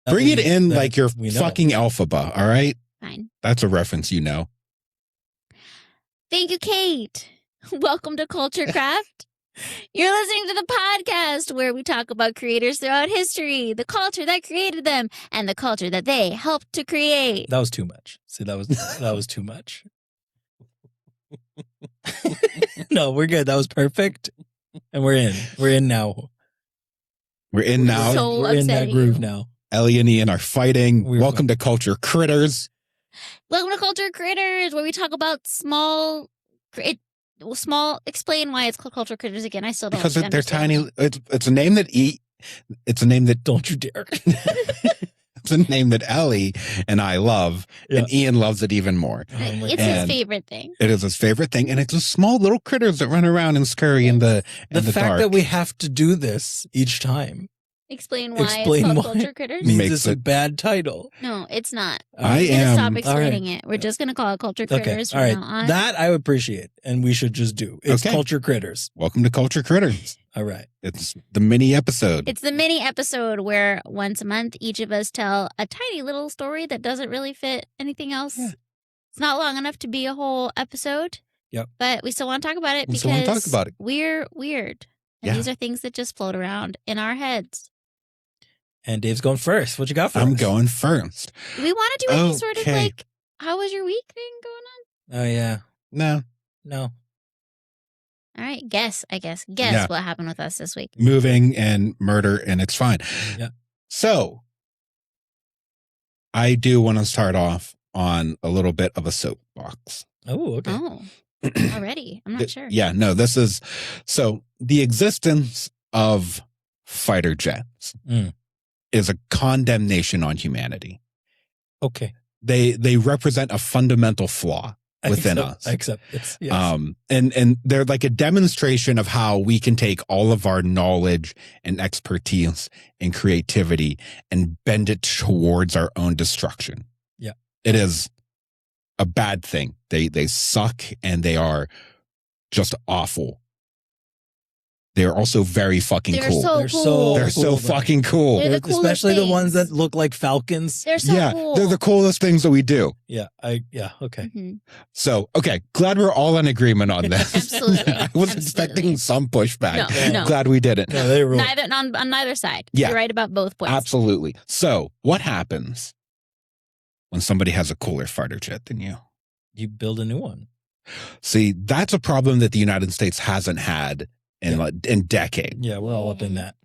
Bring it in like your we know. fucking Elphaba, all right? Fine. That's a reference you know. Thank you, Kate. Welcome to Culture Craft. You're listening to the podcast where we talk about creators throughout history, the culture that created them, and the culture that they helped to create. That was too much. See, that was too much. No, we're good. That was perfect. And we're in. We're in now. We're in now. So We're in that upsetting groove you. now. Ellie and Ian are fighting. We're Welcome to Culture Critters. Welcome to Culture Critters, where we talk about small. Explain why it's called Culture Critters again. I still don't. Because they're understand. tiny. It's a name that It's a name that Don't you dare. It's a name that Ellie and I love, Yeah. and Ian loves it even more. Oh my It's God. his And- favorite thing. It is his favorite thing, and it's just small little critters that run around and scurry in the The fact dark. that we have to do this each time Explain why Explain it's called why. Culture Critters. means Makes it's a it- bad title. No, it's not. I We're gonna am stop explaining it. We're just gonna call it Culture Okay. Critters All from right. now on. That I appreciate, and we should just do. It's Okay. Culture Critters. Welcome to Culture Critters. All right. It's the mini episode. It's the mini episode where once a month each of us tell a tiny little story that doesn't really fit anything else. Yeah. It's not long enough to be a whole episode. Yep. But we still want to talk about it We because still wanna talk about it. we're weird. And Yeah. these are things that just float around in our heads. And Dave's going first. What you got for I'm us? going first. Do we want to do any sort of Okay. like, how was your week thing going on? Oh, yeah. No, No. All right. Guess Yeah. what happened with us this week. moving and murder, and it's fine. Yeah. So, I do want to start off on a little bit of a soapbox. Oh, okay. Oh, already. I'm not sure. Yeah, no, this is so the existence of fighter jets Mm. is a condemnation on humanity. Okay. They represent a fundamental flaw within us. I accept it. Yes. And they're like a demonstration of how we can take all of our knowledge and expertise and creativity and bend it towards our own destruction. Yeah. It is a bad thing. They suck, and they are just awful. They're also very fucking They're cool. so They're cool. so They're so cool, fucking cool. They're the coolest Especially the ones things. that look like falcons. They're so Yeah, cool. they're the coolest things that we do. Yeah. Okay. Mhm. So, okay, glad we're all in agreement on this. Absolutely. I was Absolutely. expecting some pushback. No. Glad we didn't. No, they rule. Neither on neither side. Yeah. You're right about both points. Absolutely. So, what happens when somebody has a cooler fighter jet than you? You build a new one. See, that's a problem that the United States hasn't had in decades. Yeah, we're all up in that.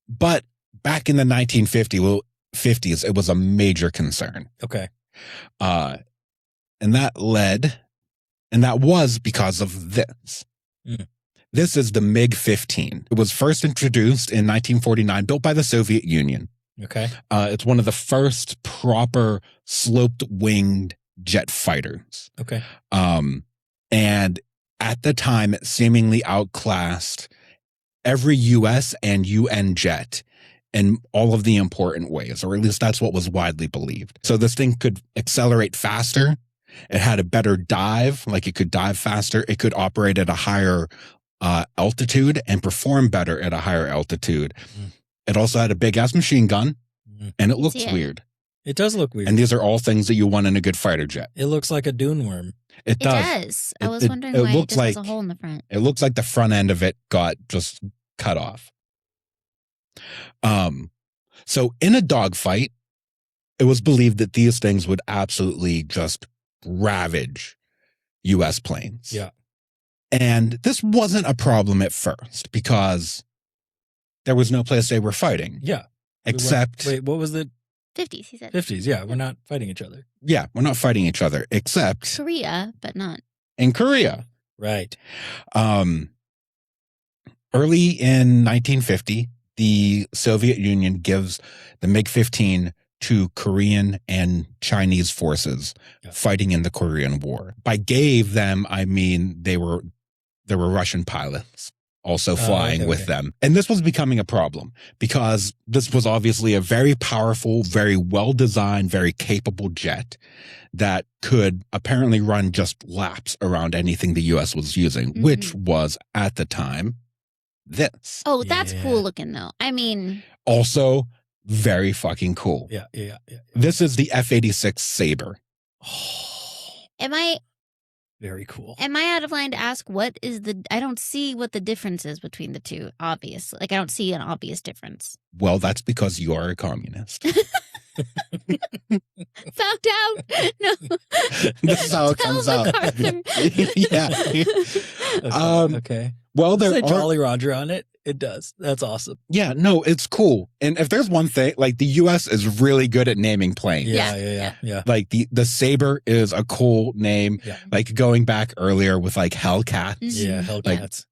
But back in the 1950s, it was a major concern. Okay. And that was because of this. Mm. This is the MiG-15. It was first introduced in 1949, built by the Soviet Union. Okay. It's one of the first proper sloped-winged jet fighters. Okay. And at the time, it seemingly outclassed every U.S. and UN jet in all of the important ways, or at least that's what was widely believed. So this thing could accelerate faster. It had a better dive, like it could dive faster. It could operate at a higher altitude and perform better at a higher altitude. Mm. It also had a big-ass machine gun, Mm. and it can looked see it. weird. It does look weird. And these are all things that you want in a good fighter jet. It looks like a dune worm. It It does. does. I It- was it- wondering it why it looks just has a like- hole in the front. It looks like the front end of it got just cut off. So in a dogfight, it was believed that these things would absolutely just ravage U.S. planes. Yeah. And this wasn't a problem at first because there was no place they were fighting. Yeah. Except, Wait, what was the 50s, he said. 50s? Yeah, we're not fighting each other. yeah, we're not fighting each other, except Korea, but not. in Korea. Right. Early in 1950, the Soviet Union gives the MiG-15 to Korean and Chinese forces Yeah. fighting in the Korean War. By gave them, I mean there were Russian pilots also flying okay, with okay. them. And this was becoming a problem because this was obviously a very powerful, very well-designed, very capable jet that could apparently run just laps around anything the U.S. was using, which was at the time this. Oh, that's Yeah. cool looking though. I mean, Also, very fucking cool. Yeah. This is the F-86 Sabre. Am I Very cool. out of line to ask what is I don't see what the difference is between the two, obviously. Like, I don't see an obvious difference. Well, that's because you are a communist. Found out. No. This is how it Tell comes out. MacArthur. Yeah. Okay. Well, Does there it say are. Jolly Roger on it? It does. That's awesome. Yeah, no, it's cool. And if there's one thing, like the U.S. is really good at naming planes. Yeah. Like the Sabre is a cool name. Yeah. Like going back earlier with like Hellcats, Yeah, Hellcats.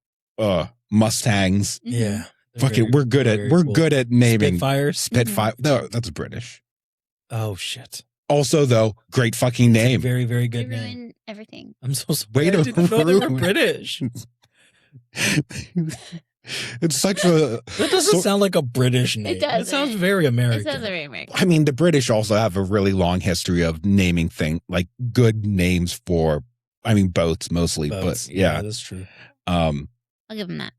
Mustangs. Mhm. Yeah. Fuck it, we're good at naming Spitfires. Spitfire. No, that's British. Oh shit. Also, though, great fucking name. Very, very You good name. ruin everything. I'm so sorry. Way I to didn't know they were ruin- British. It's such a. That doesn't sound like a British name. It doesn't. It sounds very It American. sounds very American. I mean, the British also have a really long history of naming like good names for. I mean, boats mostly, Boats. but yeah. That's true. I'll give them that.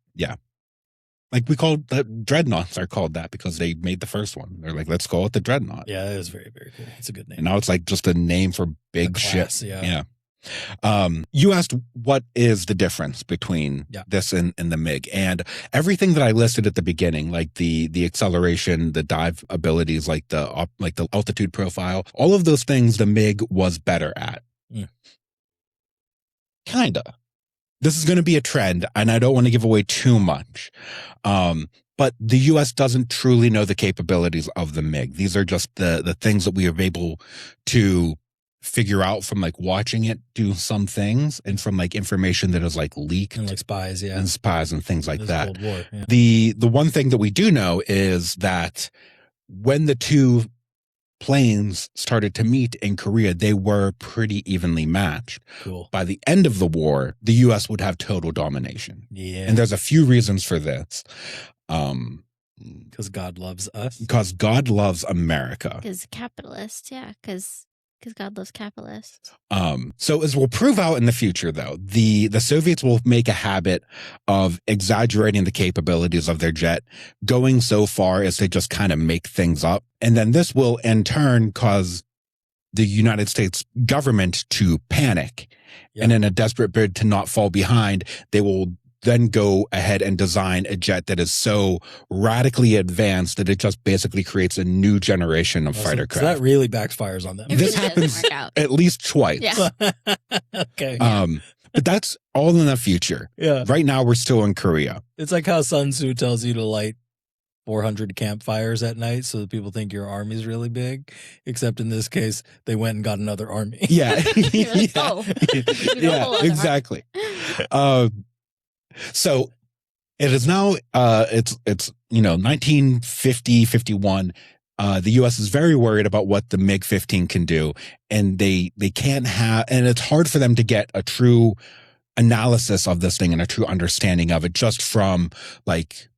Like we called the dreadnoughts are called that because they made the first one. They're like, let's call it the dreadnought. Yeah, that is very, very cool. It's a good name. And now it's like just a name for big A class, shit. yeah. You asked what is the difference between this and the MiG, and everything that I listed at the beginning, like the acceleration, the dive abilities, like the altitude profile, all of those things the MiG was better at. Kinda. This is going to be a trend, and I don't want to give away too much. But the U.S. doesn't truly know the capabilities of the MiG. These are just the things that we are able to figure out from like watching it do some things, and from like information that is like leaked And like spies, yeah. and spies and things like This that. Cold War, yeah. The one thing that we do know is that when the two planes started to meet in Korea, they were pretty evenly matched. Cool. By the end of the war, the U.S. would have total domination. Yeah. And there's a few reasons for this. Because God loves us. Because God loves America. Because capitalists, yeah. Because God loves capitalists. So as we'll prove out in the future, though, the Soviets will make a habit of exaggerating the capabilities of their jet, going so far as to just kind of make things up. And then this will in turn cause the United States government to panic. Yeah. And in a desperate bid to not fall behind, they will then go ahead and design a jet that is so radically advanced that it just basically creates a new generation of fighter So craft. that really backfires on them. It This really doesn't happens work out. at least twice. Yeah. Okay. But that's all in the future. Yeah. Right now, we're still in Korea. It's like how Sun Tzu tells you to light 400 campfires at night so that people think your army's really big. Except in this case, they went and got another army. Yeah. You're like, oh. We don't hold Yeah, on to exactly. So it is now, it's 1950, 51. The U.S. is very worried about what the MiG-15 can do, and they can't and it's hard for them to get a true analysis of this thing and a true understanding of it just from like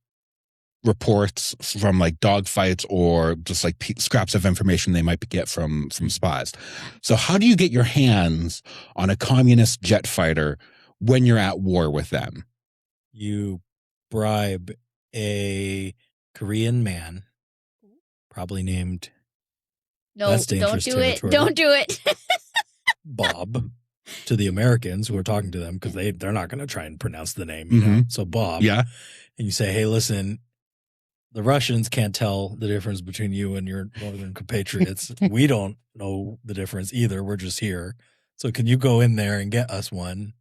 reports from like dogfights or just like scraps of information they might get from spies. So how do you get your hands on a communist jet fighter when you're at war with them? You bribe a Korean man, probably named No, That's don't dangerous do it. territory. Don't do it. Bob, to the Americans who are talking to them because they're not going to try and pronounce the name. You know? So Bob, Yeah. and you say, hey, listen, the Russians can't tell the difference between you and your northern compatriots. We don't know the difference either. We're just here. So can you go in there and get us one?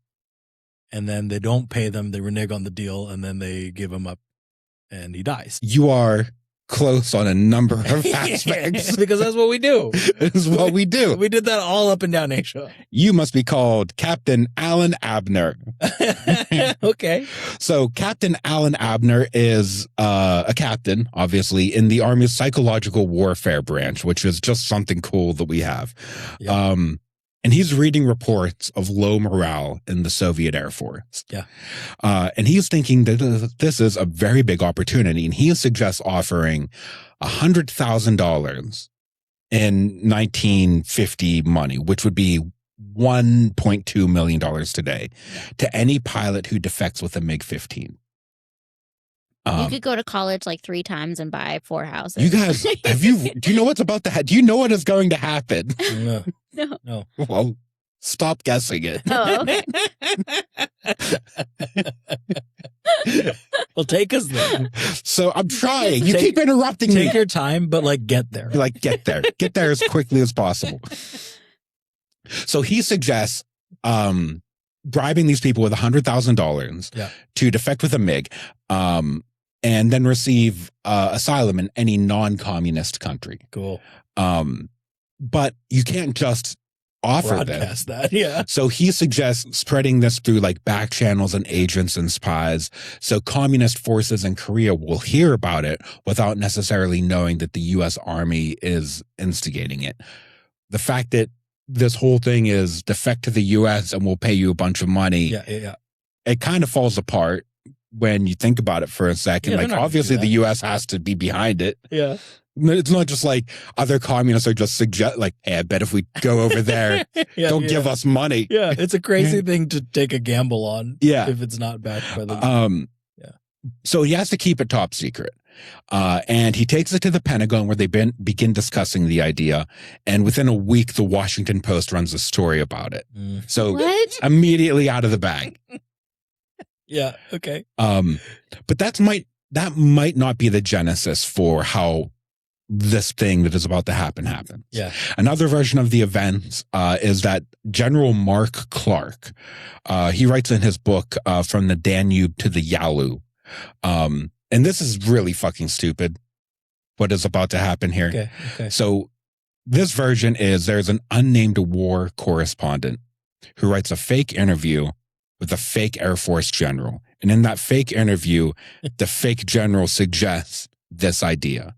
And then they don't pay them. They renege on the deal, and then they give him up, and he dies. You are close on a number of aspects. Because that's what we do. It's what we do. We did that all up and down Asia. You must be called Captain Alan Abner. Okay. So Captain Alan Abner is a captain, obviously, in the Army's psychological warfare branch, which is just something cool that we have. Yeah. And he's reading reports of low morale in the Soviet Air Force. Yeah. And he's thinking that this is a very big opportunity. And he suggests offering $100,000 in 1950 money, which would be $1.2 million today, to any pilot who defects with a MiG-15. You could go to college like 3 times and buy 4 houses. You guys, do you know what's about to happen? Do you know what is going to happen? No. Well, stop guessing it. Oh, okay. Well, take us there. So I'm trying. You keep interrupting me. Take your time, but like get there. Like, get there. Get there as quickly as possible. So he suggests bribing these people with $100,000 to defect with a MiG and then receive asylum in any non-communist country. Cool. But you can't just offer Broadcast that. Yeah. So he suggests spreading this through like back channels and agents and spies. So communist forces in Korea will hear about it without necessarily knowing that the U.S. Army is instigating it. The fact that this whole thing is defect to the U.S. and we'll pay you a bunch of money. Yeah. It kind of falls apart when you think about it for a second. Yeah, like obviously the U.S. has to be behind it. Yeah. It's not just like other communists are just suggest like, hey, I bet if we go over there, they'll give us money. Yeah, it's a crazy thing to take a gamble on. Yeah. If it's not backed by the So he has to keep it top secret. And he takes it to the Pentagon where they begin discussing the idea. And within a week, the Washington Post runs a story about it. So What? immediately out of the bag. Yeah, okay. But that might not be the genesis for how this thing that is about to happen happens. Yeah. Another version of the events is that General Mark Clark, he writes in his book From the Danube to the Yalu. And this is really fucking stupid, what is about to happen here. Okay. So this version is there's an unnamed war correspondent who writes a fake interview with a fake Air Force general. And in that fake interview, the fake general suggests this idea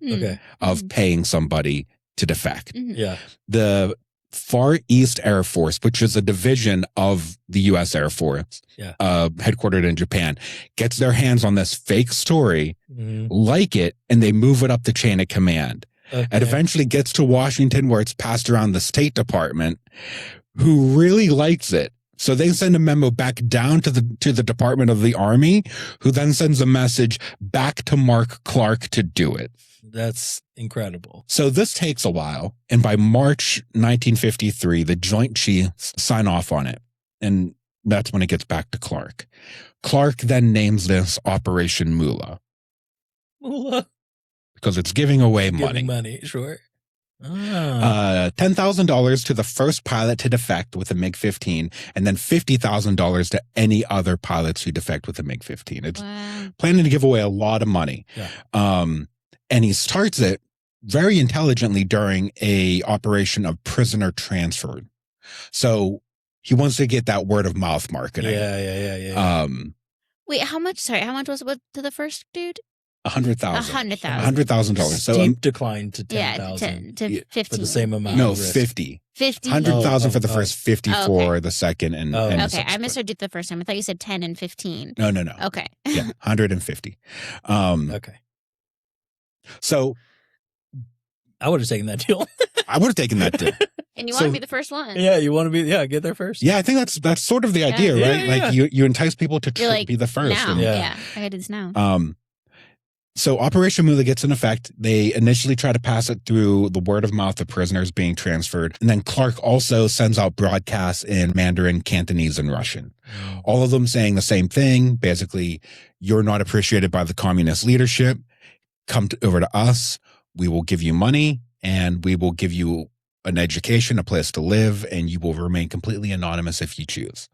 of paying somebody to defect. Yeah. The Far East Air Force, which is a division of the U.S. Air Force, headquartered in Japan, gets their hands on this fake story, like it, and they move it up the chain of command. It eventually gets to Washington, where it's passed around the State Department, who really likes it. So they send a memo back down to the Department of the Army, who then sends a message back to Mark Clark to do it. That's incredible. So this takes a while. And by March 1953, the Joint Chiefs sign off on it. And that's when it gets back to Clark. Clark then names this Operation Moolah. Moolah. Because it's giving away Giving money. money, sure. $10,000 to the first pilot to defect with a MiG-15, and then $50,000 to any other pilots who defect with a MiG-15. It's planning to give away a lot of money. Yeah. And he starts it very intelligently during a operation of prisoner transfer. So he wants to get that word of mouth marketing. Yeah. Wait, how much? Sorry, how much was it to the first dude? $100,000. $100,000. $100,000. So Steep decline to 10,000. Yeah, to 15. For the same amount. No, of risk. 50. 50. 100,000 for the first, 50 for the second, and Okay, I subsequent. misheard you the first time. I thought you said 10 and 15. No. Okay. Yeah, 150. Okay. So I would have taken that deal. I would have taken that deal. And you want to be the first one. Yeah, you want to be, get there first. Yeah, I think that's sort of the idea, right? Like you entice people to You're like, be the first. Now. And, Yeah, I gotta do this now. So Operation Moolah gets in effect. They initially try to pass it through the word of mouth of prisoners being transferred. And then Clark also sends out broadcasts in Mandarin, Cantonese, and Russian. All of them saying the same thing. Basically, you're not appreciated by the communist leadership. Come over to us. We will give you money, and we will give you an education, a place to live, and you will remain completely anonymous if you choose.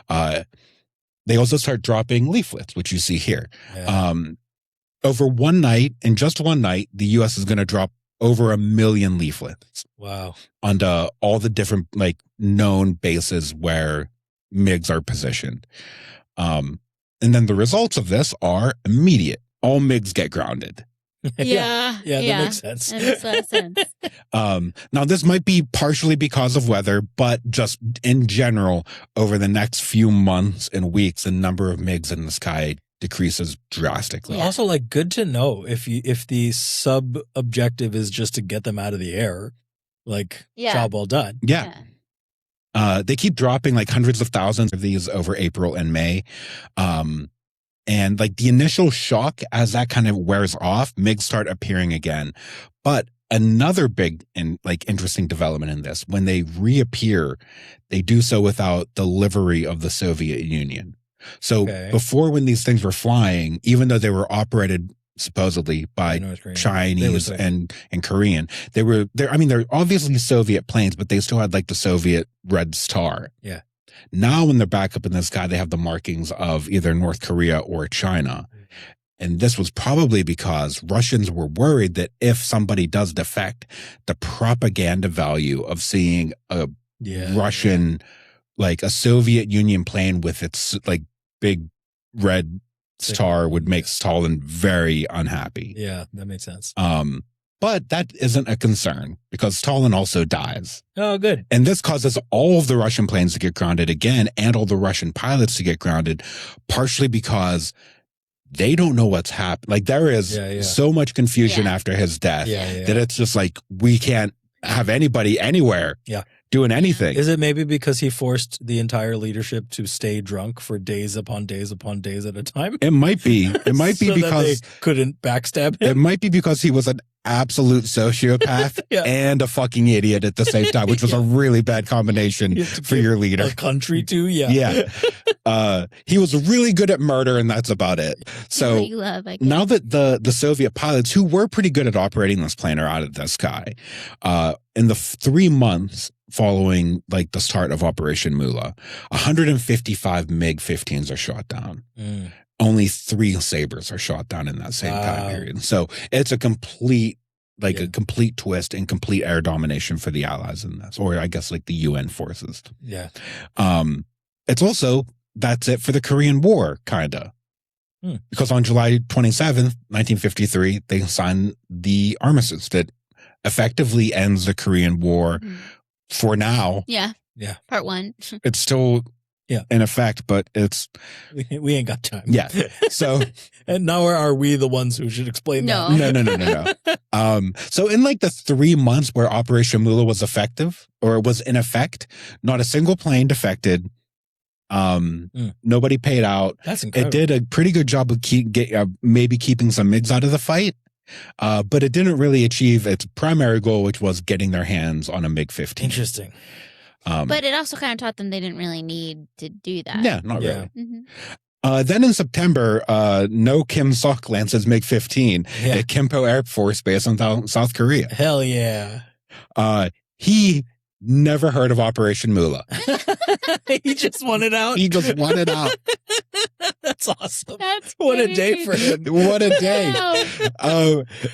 They also start dropping leaflets, which you see here. Yeah. Over one night, in just one night, the U.S. is going to drop over 1 million leaflets. Wow. Onto all the different known bases where MiGs are positioned. And then the results of this are immediate. All MiGs get grounded. Yeah, that makes sense. That makes a lot of sense. Now, this might be partially because of weather, but just in general, over the next few months and weeks, the number of MiGs in the sky decreases drastically. Yeah. Also, good to know if the sub objective is just to get them out of the air, job well done. Yeah. They keep dropping hundreds of thousands of these over April and May. And like the initial shock, as that kind of wears off, MiGs start appearing again. But another big and like interesting development in this, when they reappear, they do so without the livery of the Soviet Union. So before, when these things were flying, even though they were operated supposedly by Chinese and Korean, they're obviously Soviet planes, but they still had like the Soviet Red Star. Yeah. Now, when they're back up in the sky, they have the markings of either North Korea or China. And this was probably because Russians were worried that if somebody does defect, the propaganda value of seeing a Russian, like a Soviet Union plane with its like big red star would make Stalin very unhappy. Yeah, that makes sense. But that isn't a concern because Stalin also dies. Oh, good. And this causes all of the Russian planes to get grounded again and all the Russian pilots to get grounded, partially because they don't know what's happened. Like there is so much confusion after his death that it's just like, we can't have anybody anywhere doing anything. Is it maybe because he forced the entire leadership to stay drunk for days upon days upon days at a time? It might be. It might be so because that they couldn't backstab him. It might be because he was an absolute sociopath and a fucking idiot at the same time, which was a really bad combination for your leader. A country too, yeah. He was really good at murder, and that's about it. So now that the Soviet pilots, who were pretty good at operating this plane, are out of the sky, in the 3 months following like the start of Operation Moolah, 155 MiG-15s are shot down. Only 3 Sabres are shot down in that same time period. So it's a complete twist and complete air domination for the Allies in this, or I guess like the UN forces. Yeah. It's also, that's it for the Korean War, kind of. Because on July 27th, 1953, they signed the armistice that effectively ends the Korean War for now. Yeah. Part 1. It's still in effect, but it's... We ain't got time. Yeah. So... And now are we the ones who should explain that? No. So in like the 3 months where Operation Moolah was effective, or was in effect, not a single plane defected. Nobody paid out. That's incredible. It did a pretty good job of maybe keeping some MiGs out of the fight. But it didn't really achieve its primary goal, which was getting their hands on a MiG-15. Interesting. But it also kind of taught them they didn't really need to do that. Yeah, not really. Then in September, No Kim Sok lands his MiG-15 at Kimpo Air Force Base in South Korea. Hell yeah. He never heard of Operation Moolah. He just wanted out. He just wanted out. That's awesome. That's what a day for him. What a day.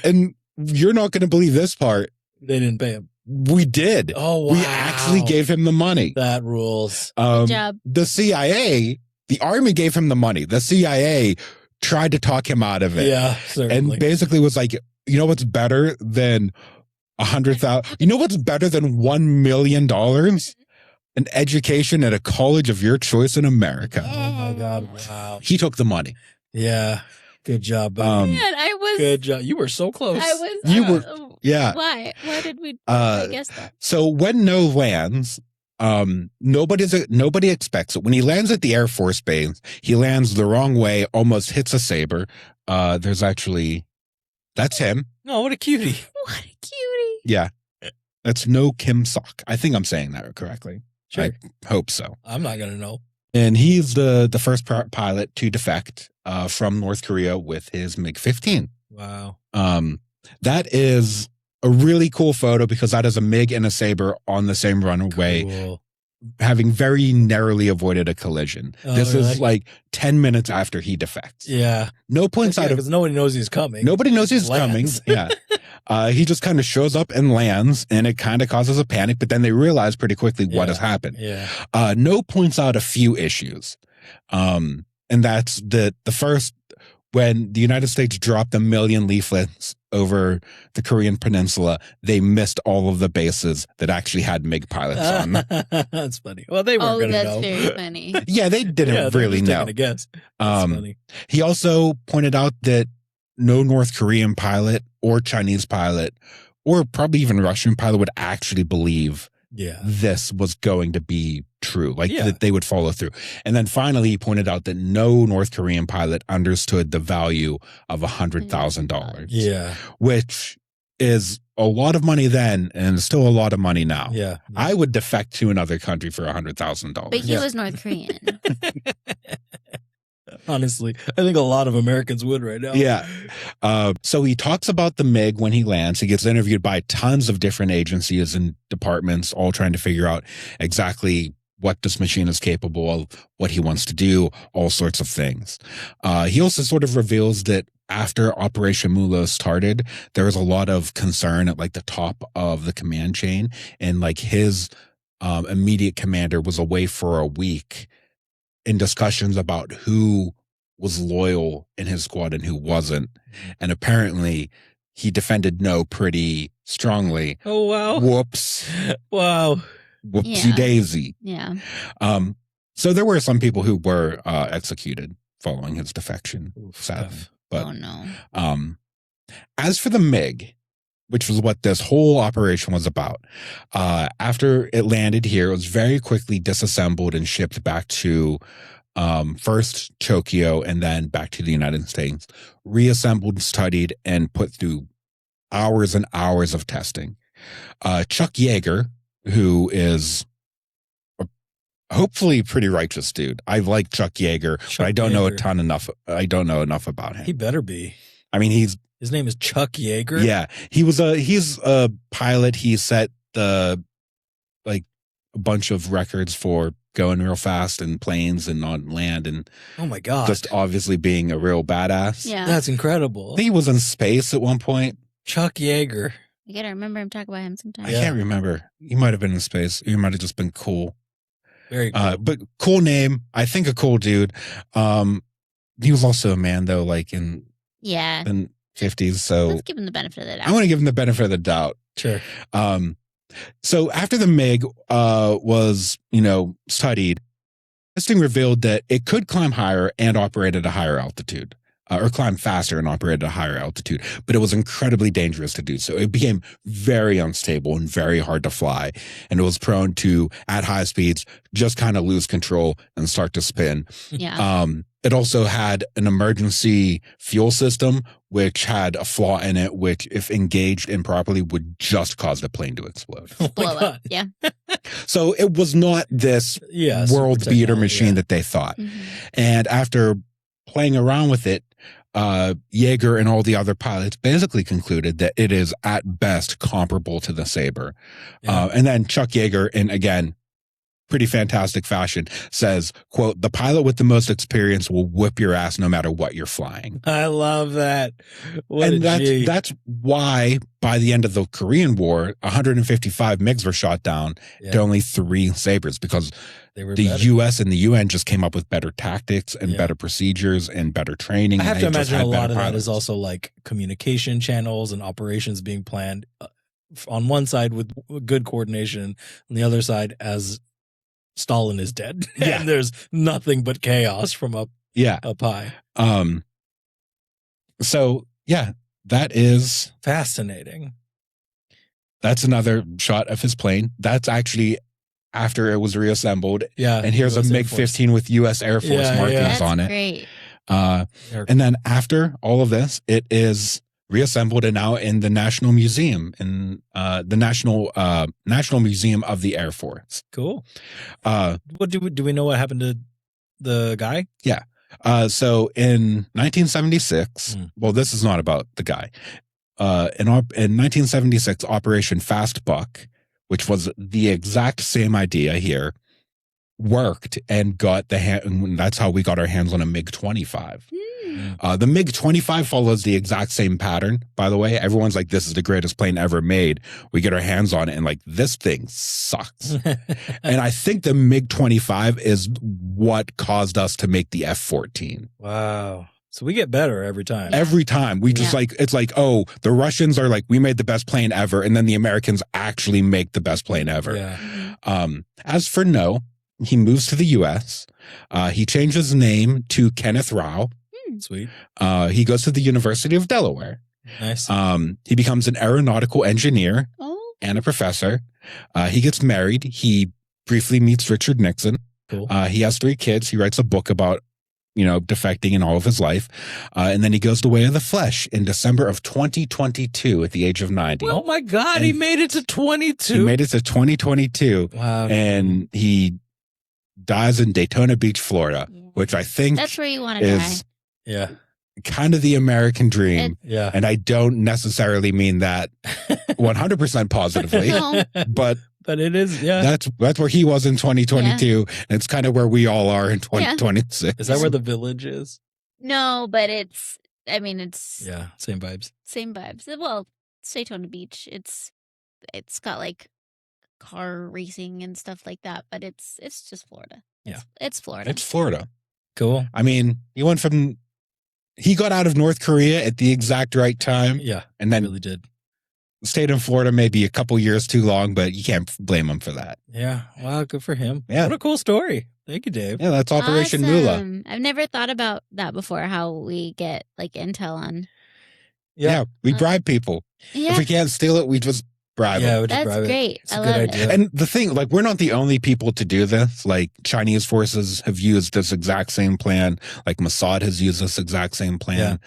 And you're not going to believe this part. They didn't pay him. We did. Oh, wow. We actually gave him the money. That rules. Good job. The CIA, the Army gave him the money. The CIA tried to talk him out of it. Yeah, certainly. And basically was like, you know what's better than 100,000? You know what's better than $1 million? An education at a college of your choice in America. Oh my God! Wow. He took the money. Yeah. Good job, buddy. Man, I was. Good job. You were so close. I was. You were. Yeah. Why? Why did we? I guess that. So when No lands, nobody expects it. When he lands at the Air Force Base, he lands the wrong way, almost hits a Sabre. There's actually, that's him. Oh, what a cutie! What a cutie! Yeah, that's No Kim Sok. I think I'm saying that correctly. Sure. I hope so. I'm not gonna know. And he's the first pilot to defect from North Korea with his MiG-15. Wow. That is a really cool photo because that is a MiG and a Sabre on the same runway, Cool. having very narrowly avoided a collision. This is like 10 minutes after he defects. Yeah. No points out of because nobody knows he's coming. Nobody knows he's coming. Lands. Yeah. He just kind of shows up and lands, and it kind of causes a panic, but then they realize pretty quickly what has happened. Yeah. No points out a few issues. And that's the first, when the United States dropped 1 million leaflets over the Korean peninsula, they missed all of the bases that actually had MiG pilots on them. That's funny. Well, they weren't going to know. Oh, that's very funny. Yeah, they didn't really know. I guess. That's funny. He also pointed out that no North Korean pilot or Chinese pilot or probably even Russian pilot would actually believe this was going to be true, like Yeah. that they would follow through. And then finally, he pointed out that no North Korean pilot understood the value of $100,000, Yeah. which is a lot of money then and still a lot of money now. Yeah. I would defect to another country for $100,000. But he was North Korean. Honestly, I think a lot of Americans would right now. Yeah. So he talks about the MiG when he lands. He gets interviewed by tons of different agencies and departments, all trying to figure out exactly what this machine is capable of, what he wants to do, all sorts of things. He also sort of reveals that after Operation Moolah started, there was a lot of concern at like the top of the command chain, and like his immediate commander was away for a week in discussions about who was loyal in his squad and who wasn't. And apparently he defended no pretty strongly. Oh, wow. Whoops. Wow. Whoopsie Yeah. daisy. Yeah. So there were some people who were executed following his defection, sadly. F. But Oh no. as for the MiG, which was what this whole operation was about, after it landed here, it was very quickly disassembled and shipped back to first Tokyo and then back to the United States, reassembled, studied, and put through hours and hours of testing. Chuck Yeager, who is hopefully a pretty righteous dude. I like Chuck Yeager, but I don't know I don't know enough about him. He better be. I mean, His name is Chuck Yeager. yeah, he's a pilot. He set a bunch of records for going real fast in planes and on land, and Oh my God. just obviously being a real badass. Yeah. That's I incredible. think he was in space at one point. Chuck Yeager. You gotta remember him talk about him sometime. I Yeah. can't remember. He might have been in space. He might have just been cool. Very cool. But cool name. I think a cool dude. He was also a man though, like in Yeah. the 50s. So Let's give him the benefit of the doubt. I want to give him the benefit of the doubt. Sure. So after the MiG was, studied, testing revealed that it could climb higher and operate at a higher altitude, or climb faster and operate at a higher altitude, but it was incredibly dangerous to do so. It became very unstable and very hard to fly, and it was prone to, at high speeds, just kind of lose control and start to spin. Yeah. It also had an emergency fuel system, which had a flaw in it, which, if engaged improperly, would just cause the plane to explode. Oh my Blow God. up. Yeah. So it was not this Yeah. world super beater technology, machine yeah. that they thought. Mhm. And after playing around with it, Yeager and all the other pilots basically concluded that it is at best comparable to the Sabre. Yeah. And then Chuck Yeager, in again, pretty fantastic fashion, says, quote, "The pilot with the most experience will whip your ass no matter what you're flying." I love that. What And a G. that's why by the end of the Korean War, 155 MiGs were shot down Yeah. to only 3 Sabres, because They were the better. U.S. and the UN just came up with better tactics and Yeah. better procedures and better training. I have and to they just imagine a had lot better of that pilots. is also like communication channels and operations being planned on one side with good coordination, on the other side as Stalin is dead. Yeah. And there's nothing but chaos from up Yeah. high. So yeah, that's Fascinating. another shot of his plane. That's actually after it was reassembled. Yeah. And here's US a Air MiG Force. 15 with U.S. Air Force Yeah, markings That's on it. great. And then after all of this, it is reassembled and now in the National Museum, in the National Museum of the Air Force. Cool. Uh, What do we know what happened to the guy? So in 1976, well, this is not about the guy. In 1976, Operation Fast Buck, which was the exact same idea here, worked and got that's how we got our hands on a MiG-25. The MiG-25 follows the exact same pattern, by the way. Everyone's like, this is the greatest plane ever made. We get our hands on it and like, this thing sucks. And I think the MiG-25 is what caused us to make the F-14. Wow. So we get better every time. Every time we just Yeah. it's like, oh, the Russians are like, we made the best plane ever. And then the Americans actually make the best plane ever. Yeah. As for No, he moves to the U.S. He changes his name to Kenneth Rao. Sweet. He goes to the University of Delaware. Nice. He becomes an aeronautical engineer Oh. and a professor. He gets married. He briefly meets Richard Nixon. Cool. He has 3 kids. He writes a book about, defecting in all of his life. And then he goes the way of the flesh in December of 2022 at the age of 90. Oh my God, he made it to 22. He made it to 2022. Wow. And he dies in Daytona Beach, Florida, Yeah. which I think That's where you want to die. is Yeah. kind of the American dream. Yeah. And I don't necessarily mean that 100% positively, No. but But it is, yeah. that's where he was in 2022. And it's kind of where we all are in 2026. Is that where the village is? No, but it's Yeah, same vibes. same vibes. Well, Daytona Beach, it's got like car racing and stuff like that, but it's just Florida. It's Florida. It's Florida. Cool. I mean, he got out of North Korea at the exact right time Yeah, and then really did. stayed in Florida maybe a couple years too long, but you can't blame him for that. Yeah. Wow, good for him. Yeah. What a cool story. Thank you, Dave. Yeah, that's Operation Moolah. Awesome. I've never thought about that before, how we get like intel on. Yeah, we bribe people. If Yeah, we can't steal it, we just bribe Yeah, them. we just that's bribe it. great. It's I a love good it. idea. And the thing, we're not the only people to do this. Like Chinese forces have used this exact same plan. Like Mossad has used this exact same plan.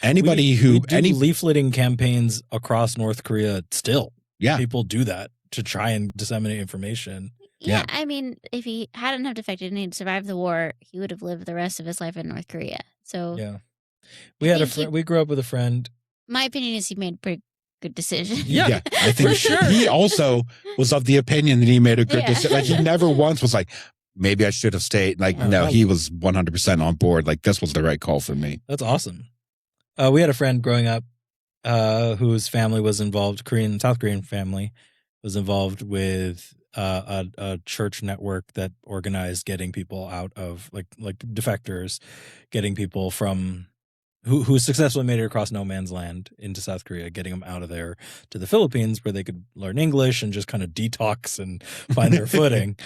Anybody we do leafleting campaigns across North Korea still. Yeah. People do that to try and disseminate information. Yeah, I mean, if he hadn't have defected and he'd survived the war, he would have lived the rest of his life in North Korea. So, Yeah. We had a think friend. We grew up with a friend. my opinion is he made a pretty good decision. Yeah, I think for sure. he also was of the opinion that he made a good Yeah. decision. Like he never once was like, maybe I should have stayed. Like, Yeah. no, he was 100% on board. Like this was the right call for me. That's awesome. We had a friend growing up whose family was involved. South Korean family was involved with a church network that organized getting people out of like defectors, getting people from who successfully made it across no man's land into South Korea, getting them out of there to the Philippines where they could learn English and just kind of detox and find their footing.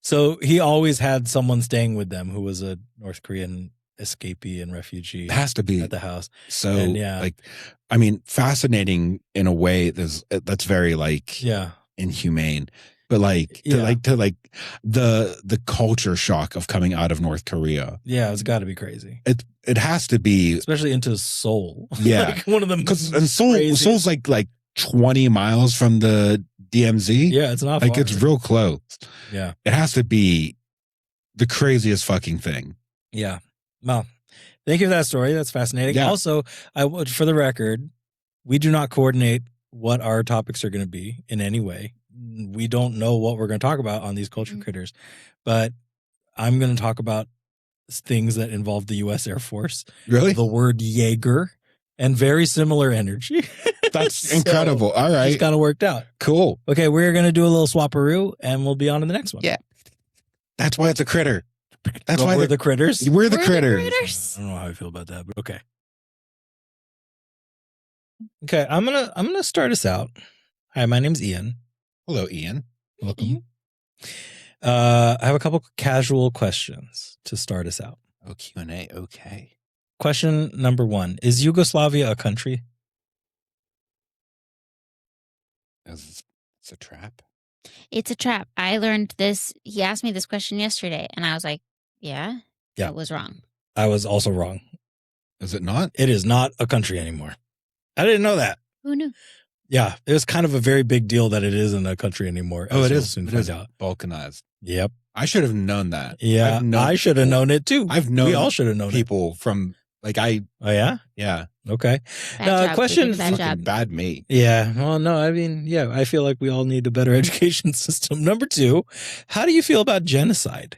So he always had someone staying with them who was a North Korean escapee and refugee It has to be at the house. so. And, yeah. Like, I mean, fascinating in a way. That's very like Yeah. inhumane. But like Yeah. to the culture shock of coming out of North Korea. Yeah, it's got to be crazy. It has to be, Especially into Seoul. Yeah. Like one of them. because Seoul's crazy. like 20 miles from the DMZ. Yeah, it's not Like far. it's real close. Yeah. It has to be the craziest fucking thing. Yeah. Well, thank you for that story. That's fascinating. Yeah. Also, I would, for the record, we do not coordinate what our topics are going to be in any way. We don't know what we're going to talk about on these culture critters, but I'm going to talk about things that involve the U.S. Air Force, Really? the word Jaeger, and very similar energy. That's So, incredible. All It's right. kind of worked out. Cool. Okay, we're going to do a little swapperoo, and we'll be on to the next one. Yeah. That's why it's a critter. That's Well, why we're the critters. we're the We're the critters. critters. I don't know how I feel about that, but okay. Okay, I'm gonna start us out. Hi, my name's Ian. Hello, Ian. Welcome. I have a couple casual questions to start us out. Oh, Q&A. Okay. Question number 1: is Yugoslavia a country? It's a trap. It's a trap. I learned this. He asked me this question yesterday, and I was like, yeah. Yeah. I was wrong. I was also wrong. Is it not? It is not a country anymore. I didn't know that. Who knew? Yeah, it was kind of a very big deal that it isn't a country anymore. Oh, as it you'll is. Soon It find is out. balkanized. Yep. I should have known that. Yeah, I should have known it too. I've known We all should have known people from like it. Oh yeah. yeah. Okay. Bad job, question- David, bad Fucking job. bad me. Yeah. Well, no, I mean, yeah, I feel like we all need a better education system. Number 2, how do you feel about genocide?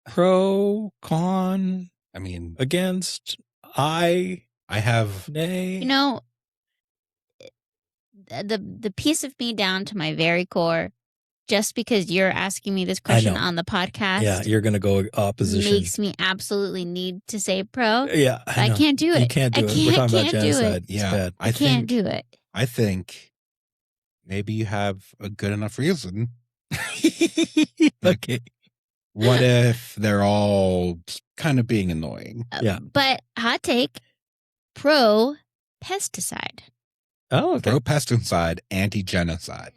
Pro, con, I mean, against, I, I have nay? You know, the piece of me down to my very core, just because you're asking me this question know. on the podcast, Yeah, you're going to go opposition. makes me absolutely need to say pro. Yeah. I know. can't do it. You can't do I it. We're talking about can't do it. genocide. It's yeah. bad. I Can't think do it. I think maybe you have a good enough reason. Okay. What if they're all kind of being annoying? Yeah. But hot take, pro pesticide. Oh, okay. Pro-pesticide, anti-genocide.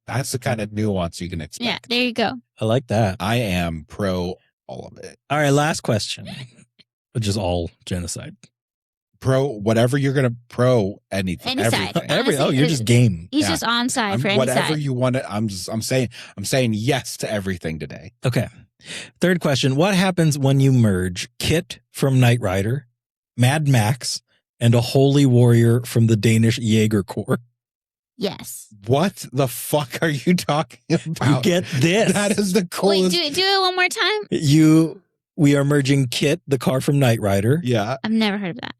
That's the kind of nuance you can expect. Yeah, there you go. I like that. I am pro all of it. All right, last question. Which is all genocide. Pro whatever you're gonna pro anything. Any side. Everything. Honestly, You're just game. He's Yeah. just on side for any whatever side. you want to. I'm saying yes to everything today. Okay. Third question. What happens when you merge Kit from Knight Rider, Mad Max, and a holy warrior from the Danish Jaeger Corps? Yes. What the fuck are you talking about? You get this. That is the Wait, coolest. do it one more time. We are merging Kit, the car from Knight Rider, Yeah. I've never heard of that.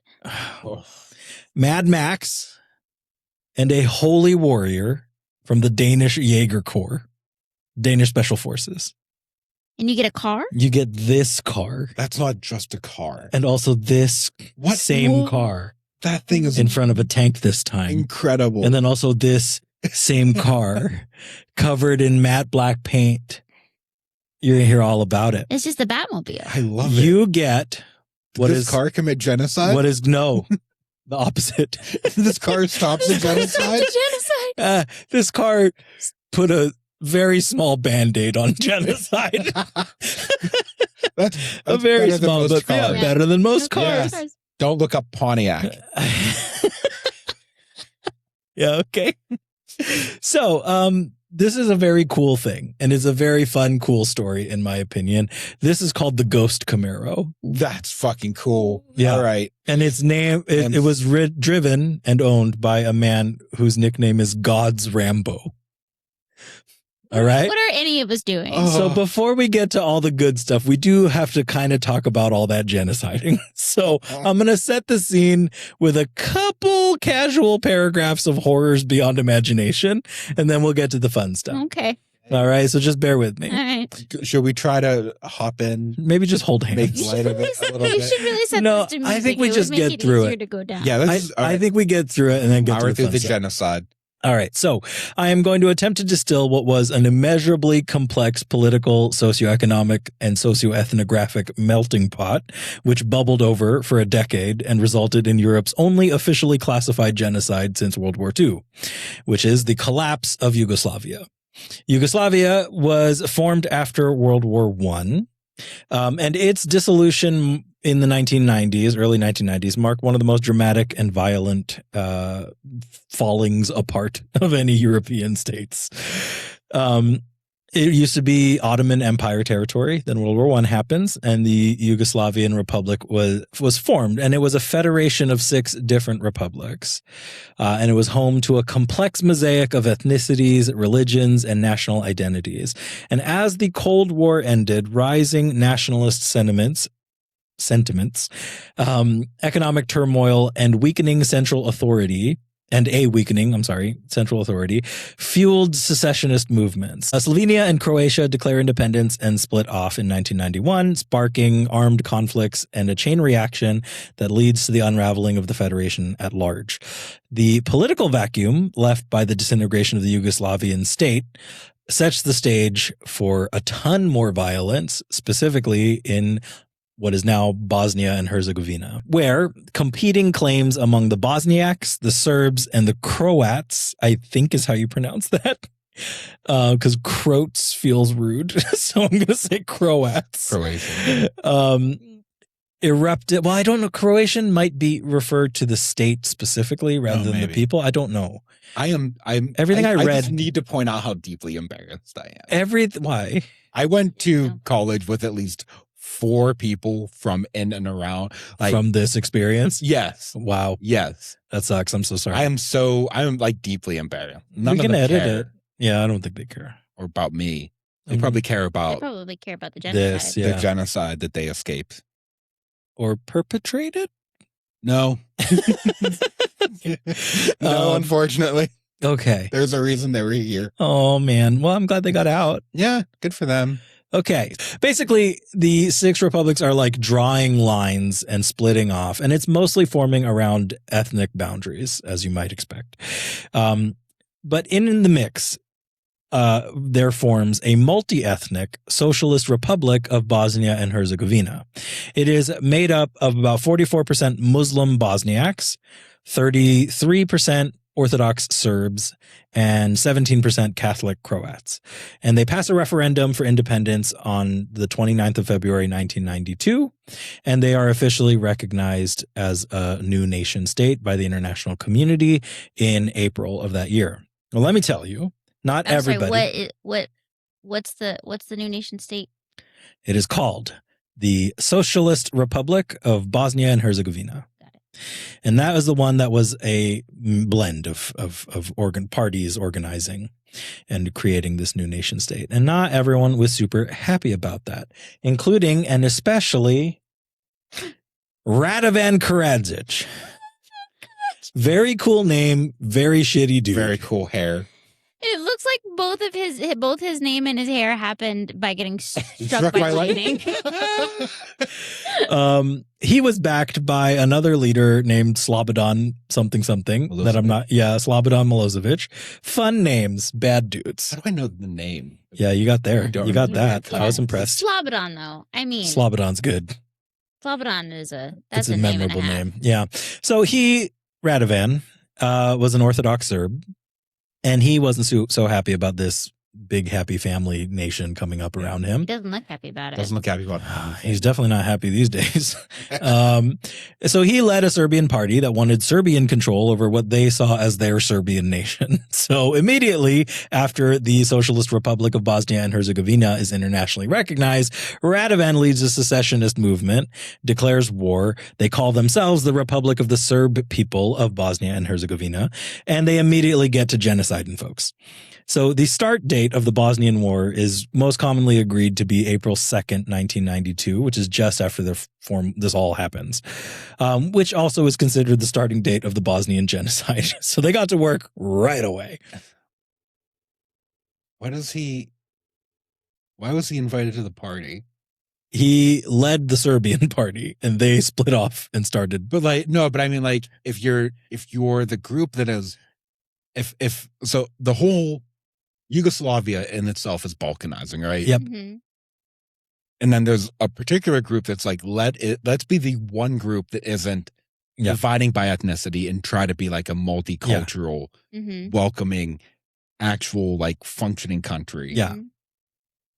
Mad Max, and a holy warrior from the Danish Jaeger Corps, Danish Special Forces. And you get a car? You get this car That's not just a car. and also this What? same Whoa. car That thing is in front of a tank this time. incredible. And then also this same car covered in matte black paint. You're going to hear all about it. It's just the Batmobile. I love it. You get Did this car commit genocide? no, the opposite. This car stops the genocide? Genocide. This car put a very small Band-Aid on genocide. That's A very better than small, most but yeah, cars. better than most Okay. cars. Don't look up Pontiac. Yeah, okay. So, this is a very cool thing, and it's a very fun, cool story, in my opinion. This is called the Ghost Camaro. That's fucking cool. Yeah. All right. And its name, it was driven and owned by a man whose nickname is God's Rambo. All right. What are any of us doing? Oh. So before we get to all the good stuff, we do have to kind of talk about all that genociding. So I'm going to set the scene with a couple casual paragraphs of horrors beyond imagination, and then we'll get to the fun stuff. Okay. All right. So just bear with All me. right. Should we try to hop in? Maybe just hold Make hands. light of it a little You bit. should really set No, this to music. I think we It just would make get through easier it. to go down. Yeah, this is I think we get through it and then get power to through the the fun stuff. genocide. All right. So I am going to attempt to distill what was an immeasurably complex political, socioeconomic, and socioethnographic melting pot, which bubbled over for a decade and resulted in Europe's only officially classified genocide since World War II, which is the collapse of Yugoslavia. Yugoslavia was formed after World War I. And its dissolution in the 1990s, early 1990s, marked one of the most dramatic and violent fallings apart of any European states. It used to be Ottoman Empire territory. Then World War I happens, and the Yugoslavian Republic was formed, and it was a federation of 6 different republics, and it was home to a complex mosaic of ethnicities, religions, and national identities. And as the Cold War ended, rising nationalist sentiments, economic turmoil, and weakening central authority. Central authority, fueled secessionist movements. Slovenia and Croatia declare independence and split off in 1991, sparking armed conflicts and a chain reaction that leads to the unraveling of the federation at large. The political vacuum left by the disintegration of the Yugoslavian state sets the stage for a ton more violence, specifically in what is now Bosnia and Herzegovina, where competing claims among the Bosniaks, the Serbs, and the Croats, I think is how you pronounce that, because Croats feels rude, so I'm going to say Croats. Croatian. Erupted. Well, I don't know. Croatian might be referred to the state specifically rather than the maybe. people. I don't know. I'm Everything I I read- just need to point out how deeply embarrassed I am. Why? I went to college with at least 4 people from in and around. Like, From this experience? yes, Wow. yes. That sucks. I'm so sorry. I'm like deeply embarrassed. None we of can them edit care it. Yeah, I don't think they care. or about me. They Mhm. probably care They about probably care about the genocide. This, yeah. the genocide that they escaped. Or perpetrated? No, no. Um, Unfortunately, Okay. there's a reason they were here. Oh, man. Well, I'm glad they got out. Yeah, good for them. Okay. Basically, the 6 republics are like drawing lines and splitting off, and it's mostly forming around ethnic boundaries, as you might expect. But in the mix, there forms a multi-ethnic socialist republic of Bosnia and Herzegovina. It is made up of about 44% Muslim Bosniaks, 33% Orthodox Serbs, and 17% Catholic Croats. And they pass a referendum for independence on the 29th of February, 1992. And they are officially recognized as a new nation state by the international community in April of that year. Well, let me tell you, not I'm everybody. Sorry, what's the new nation state? It is called the Socialist Republic of Bosnia and Herzegovina. And that was the one that was a blend of parties organizing and creating this new nation state. And not everyone was super happy about that, including and especially Radovan Karadzic. Very cool name, very shitty dude. Very cool hair. It looks like both his name and his hair happened by getting struck by lightning. He was backed by another leader named Slobodan something Milosevic. that I'm not. Yeah, Slobodan Milosevic. Fun names, bad dudes. How do I know the name? Yeah, you got there. don't You got remember that. that. I was impressed. Slobodan, though. I mean, Slobodan's good. Slobodan is It's a memorable name. name. Yeah. So Radovan, was an Orthodox Serb, and he wasn't so happy about this big happy family nation coming up around him. He doesn't look happy about it. Doesn't look happy about He's definitely not happy these days. So he led a Serbian party that wanted Serbian control over what they saw as their Serbian nation. So immediately after the Socialist Republic of Bosnia and Herzegovina is internationally recognized, Radovan leads a secessionist movement, declares war. They call themselves the Republic of the Serb People of Bosnia and Herzegovina, and they immediately get to genociding folks. So the start date of the Bosnian War is most commonly agreed to be April 2nd, 1992, which is just after this all happens, which also is considered the starting date of the Bosnian genocide. So they got to work right away. Why was he invited to the party? He led the Serbian party and they split off and started. But I mean, like, if you're the group that is, so the whole Yugoslavia in itself is balkanizing, right? Yep. Mm-hmm. And then there's a particular group that's like, let's be the one group that isn't dividing by ethnicity and try to be like a multicultural, welcoming, actual, like, functioning country. Yeah.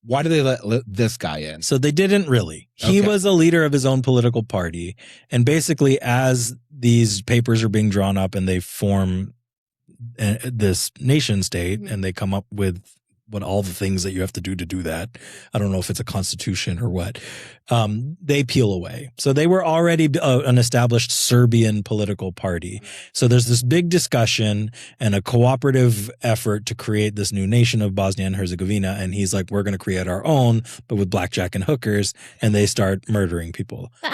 Why do they let this guy in? So they didn't really. He was a leader of his own political party. And basically, as these papers are being drawn up and they form this nation state and they come up with all the things that you have to do that. I don't know if it's a constitution or what. They peel away. So they were already an established Serbian political party. So there's this big discussion and a cooperative effort to create this new nation of Bosnia and Herzegovina. And he's like, we're going to create our own, but with blackjack and hookers. And they start murdering people. But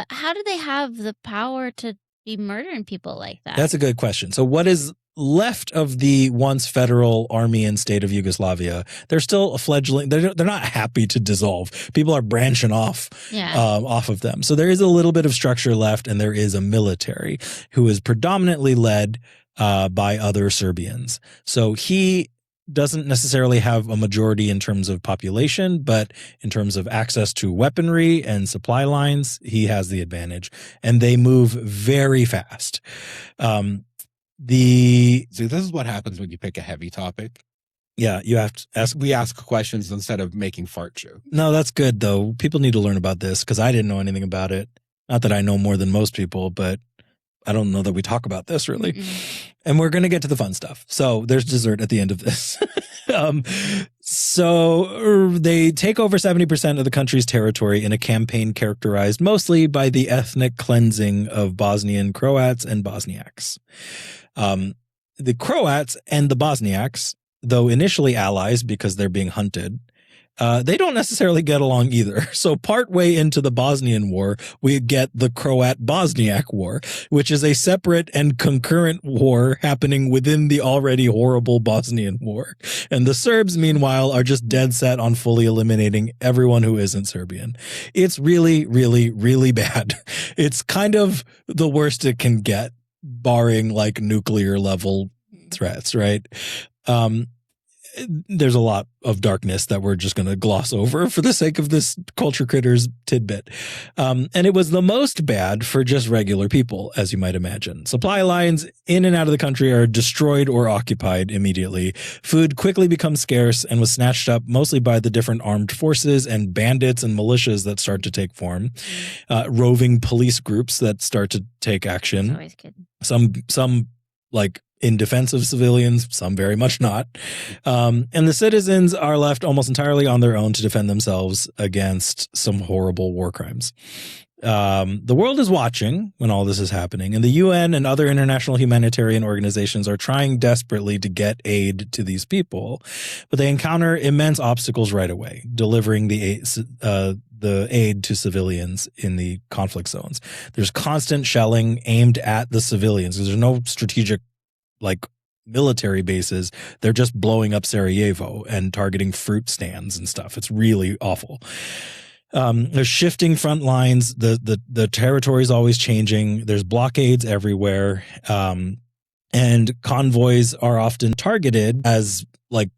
how do they have the power to be murdering people like that? That's a good question. So what is left of the once federal army and state of Yugoslavia? They're still a fledgling. They're not happy to dissolve. People are branching off off of them. So there is a little bit of structure left, and there is a military who is predominantly led by other Serbians. So he doesn't necessarily have a majority in terms of population, but in terms of access to weaponry and supply lines, he has the advantage, and they move very fast. See, this is what happens when you pick a heavy topic. Yeah, you have to ask. We ask questions instead of making fart jokes. No, that's good though. People need to learn about this because I didn't know anything about it. Not that I know more than most people, but I don't know that we talk about this really. And we're going to get to the fun stuff. So there's dessert at the end of this. So they take over 70% of the country's territory in a campaign characterized mostly by the ethnic cleansing of Bosnian Croats and Bosniaks. The Croats and the Bosniaks, though initially allies because they're being hunted, they don't necessarily get along either. So partway into the Bosnian War, we get the Croat-Bosniak War, which is a separate and concurrent war happening within the already horrible Bosnian War. And the Serbs, meanwhile, are just dead set on fully eliminating everyone who isn't Serbian. It's really, really, really bad. It's kind of the worst it can get, barring like nuclear level threats, right? there's a lot of darkness that we're just going to gloss over for the sake of this Culture Critters tidbit. And it was the most bad for just regular people, as you might imagine. Supply lines in and out of the country are destroyed or occupied immediately. Food quickly becomes scarce and was snatched up mostly by the different armed forces and bandits and militias that start to take form. Roving police groups that start to take action. Always good. Some like in defense of civilians, some very much not. And the citizens are left almost entirely on their own to defend themselves against some horrible war crimes. The world is watching when all this is happening, and the UN and other international humanitarian organizations are trying desperately to get aid to these people, but they encounter immense obstacles right away, delivering the aid to civilians in the conflict zones. There's constant shelling aimed at the civilians. There's no strategic like military bases. They're just blowing up Sarajevo and targeting fruit stands and stuff. It's really awful. There's shifting front lines. The territory is always changing. There's blockades everywhere. And convoys are often targeted as like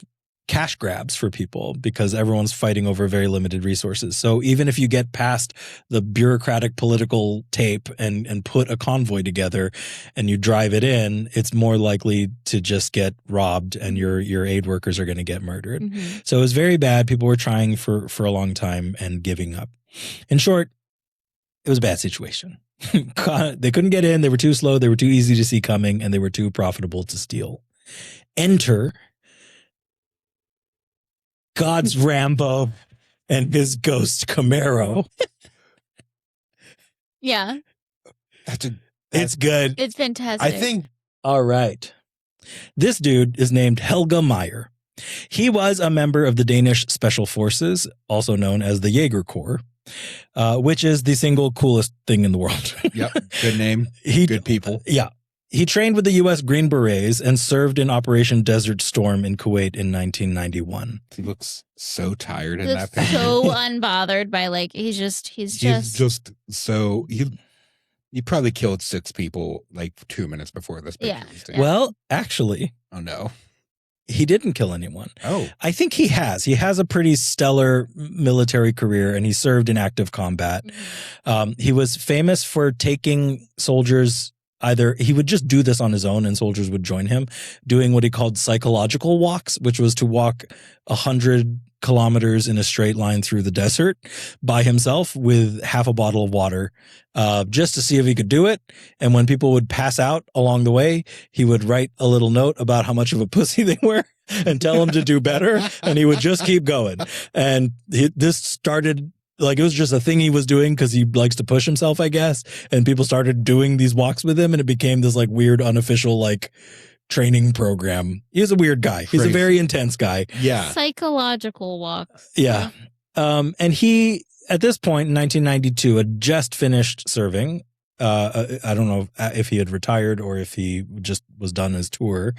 cash grabs for people because everyone's fighting over very limited resources. So even if you get past the bureaucratic political tape and put a convoy together and you drive it in, it's more likely to just get robbed and your aid workers are going to get murdered. Mm-hmm. So it was very bad. People were trying for a long time and giving up. In short, it was a bad situation. They couldn't get in. They were too slow. They were too easy to see coming, and they were too profitable to steal. Enter God's Rambo and his ghost Camaro. Yeah. It's good. It's fantastic. I think. All right. This dude is named Helge Meyer. He was a member of the Danish Special Forces, also known as the Jaeger Corps, which is the single coolest thing in the world. Yep. Good name. Good people. Yeah. He trained with the U.S. Green Berets and served in Operation Desert Storm in Kuwait in 1991. He looks so tired in He that looks picture. so unbothered by like he's just so he probably killed 6 people like 2 minutes before this picture. Yeah. was taken. Well, actually, Oh no. he didn't kill anyone. Oh. I think he has. He has a pretty stellar military career, and he served in active combat. He was famous for taking soldiers. Either he would just do this on his own and soldiers would join him, doing what he called psychological walks, which was to walk 100 kilometers in a straight line through the desert by himself with half a bottle of water, just to see if he could do it. And when people would pass out along the way, he would write a little note about how much of a pussy they were and tell them to do better. And he would just keep going. And this started like it was just a thing he was doing because he likes to push himself, I guess. And people started doing these walks with him, and it became this like weird, unofficial like training program. He's a weird guy. He's a very intense guy. Yeah. Psychological walks. Yeah. And he, at this point in 1992, had just finished serving. I don't know if he had retired or if he just was done his tour,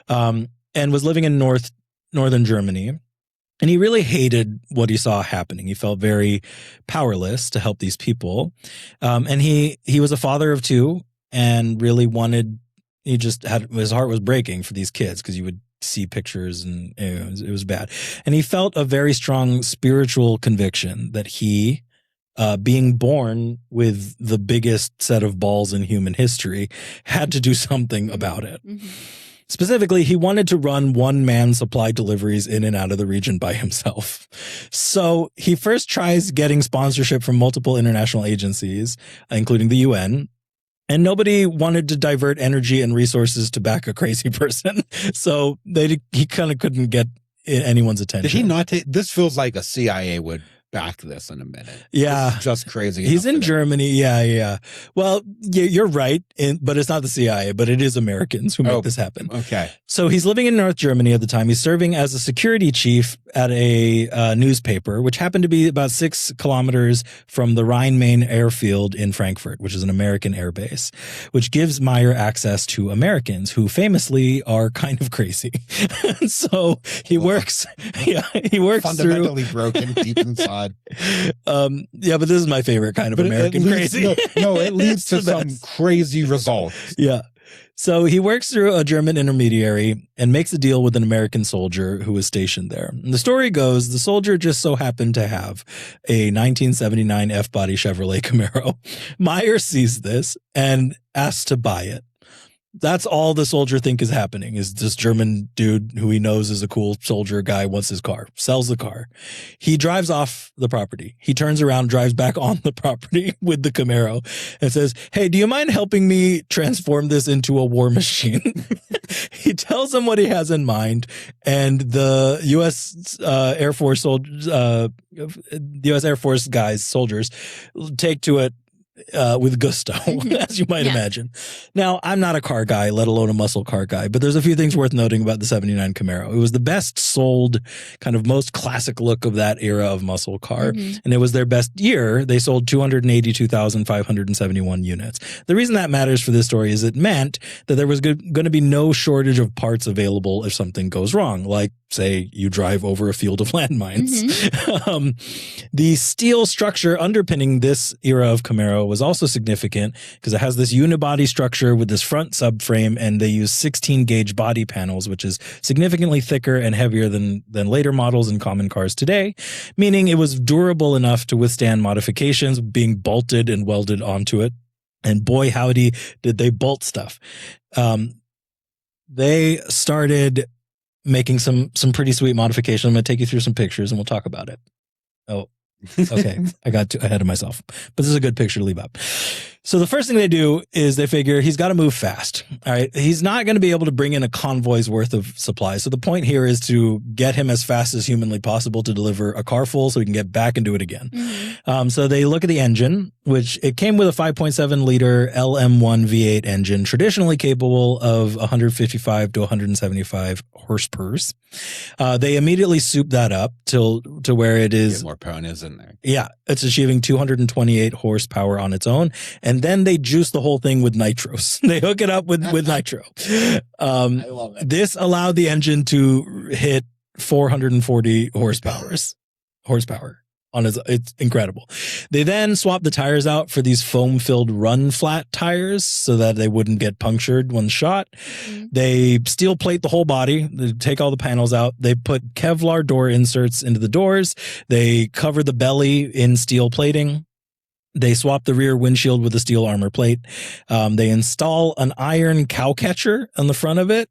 and was living in northern Germany. And he really hated what he saw happening. He felt very powerless to help these people. And he was a father of 2 and really wanted, his heart was breaking for these kids because you would see pictures and it was bad. And he felt a very strong spiritual conviction that he, being born with the biggest set of balls in human history, had to do something about it. Mm-hmm. Specifically, he wanted to run one-man supply deliveries in and out of the region by himself. So he first tries getting sponsorship from multiple international agencies, including the UN, and nobody wanted to divert energy and resources to back a crazy person. So he kind of couldn't get anyone's attention. Did he not take this? Feels like a CIA would back this in a minute. Yeah. This is just crazy. He's in Germany. Yeah. Well, you're right. But it's not the CIA, but it is Americans who make this happen. Okay. So he's living in North Germany at the time. He's serving as a security chief at a newspaper, which happened to be about 6 kilometers from the Rhine-Main airfield in Frankfurt, which is an American air base, which gives Meyer access to Americans who famously are kind of crazy. So he works. Yeah, he works fundamentally broken deep inside. Yeah, but this is my favorite kind of American crazy. No, it leads to some crazy results. Yeah. So he works through a German intermediary and makes a deal with an American soldier who was stationed there. And the story goes, the soldier just so happened to have a 1979 F-body Chevrolet Camaro. Meyer sees this and asks to buy it. That's all the soldier think is happening, is this German dude who he knows is a cool soldier guy wants his car, sells the car. He drives off the property. He turns around, drives back on the property with the Camaro and says, "Hey, do you mind helping me transform this into a war machine?" He tells him what he has in mind, and the U.S. Air Force soldiers take to it with gusto, as you might imagine. Now, I'm not a car guy, let alone a muscle car guy, but there's a few things worth noting about the 79 Camaro. It was the best sold, kind of most classic look of that era of muscle car, and it was their best year. They sold 282,571 units. The reason that matters for this story is it meant that there was going to be no shortage of parts available if something goes wrong, like, say, you drive over a field of landmines. The steel structure underpinning this era of Camaro was also significant because it has this unibody structure with this front subframe, and they use 16 gauge body panels, which is significantly thicker and heavier than later models in common cars today, meaning it was durable enough to withstand modifications, being bolted and welded onto it. And boy, howdy, did they bolt stuff. They started making some pretty sweet modifications. I'm going to take you through some pictures and we'll talk about it. Oh, okay. I got too ahead of myself, but this is a good picture to leave up. So the first thing they do is they figure he's got to move fast. All right. He's not going to be able to bring in a convoy's worth of supplies. So the point here is to get him as fast as humanly possible to deliver a car full so he can get back and do it again. So they look at the engine, which it came with a 5.7 liter LM1 V8 engine, traditionally capable of 155 to 175 horsepower. They immediately soup that up to where it is. Get more power in there. Yeah. It's achieving 228 horsepower on its own. And then they juice the whole thing with nitros. They hook it up with nitro. I love it. This allowed the engine to hit 440 horsepower on it's incredible. They then swapped the tires out for these foam-filled run flat tires so that they wouldn't get punctured when shot. They steel plate the whole body. They take all the panels out. They put Kevlar door inserts into the doors. They cover the belly in steel plating. They swap the rear windshield with a steel armor plate. They install an iron cow catcher on the front of it,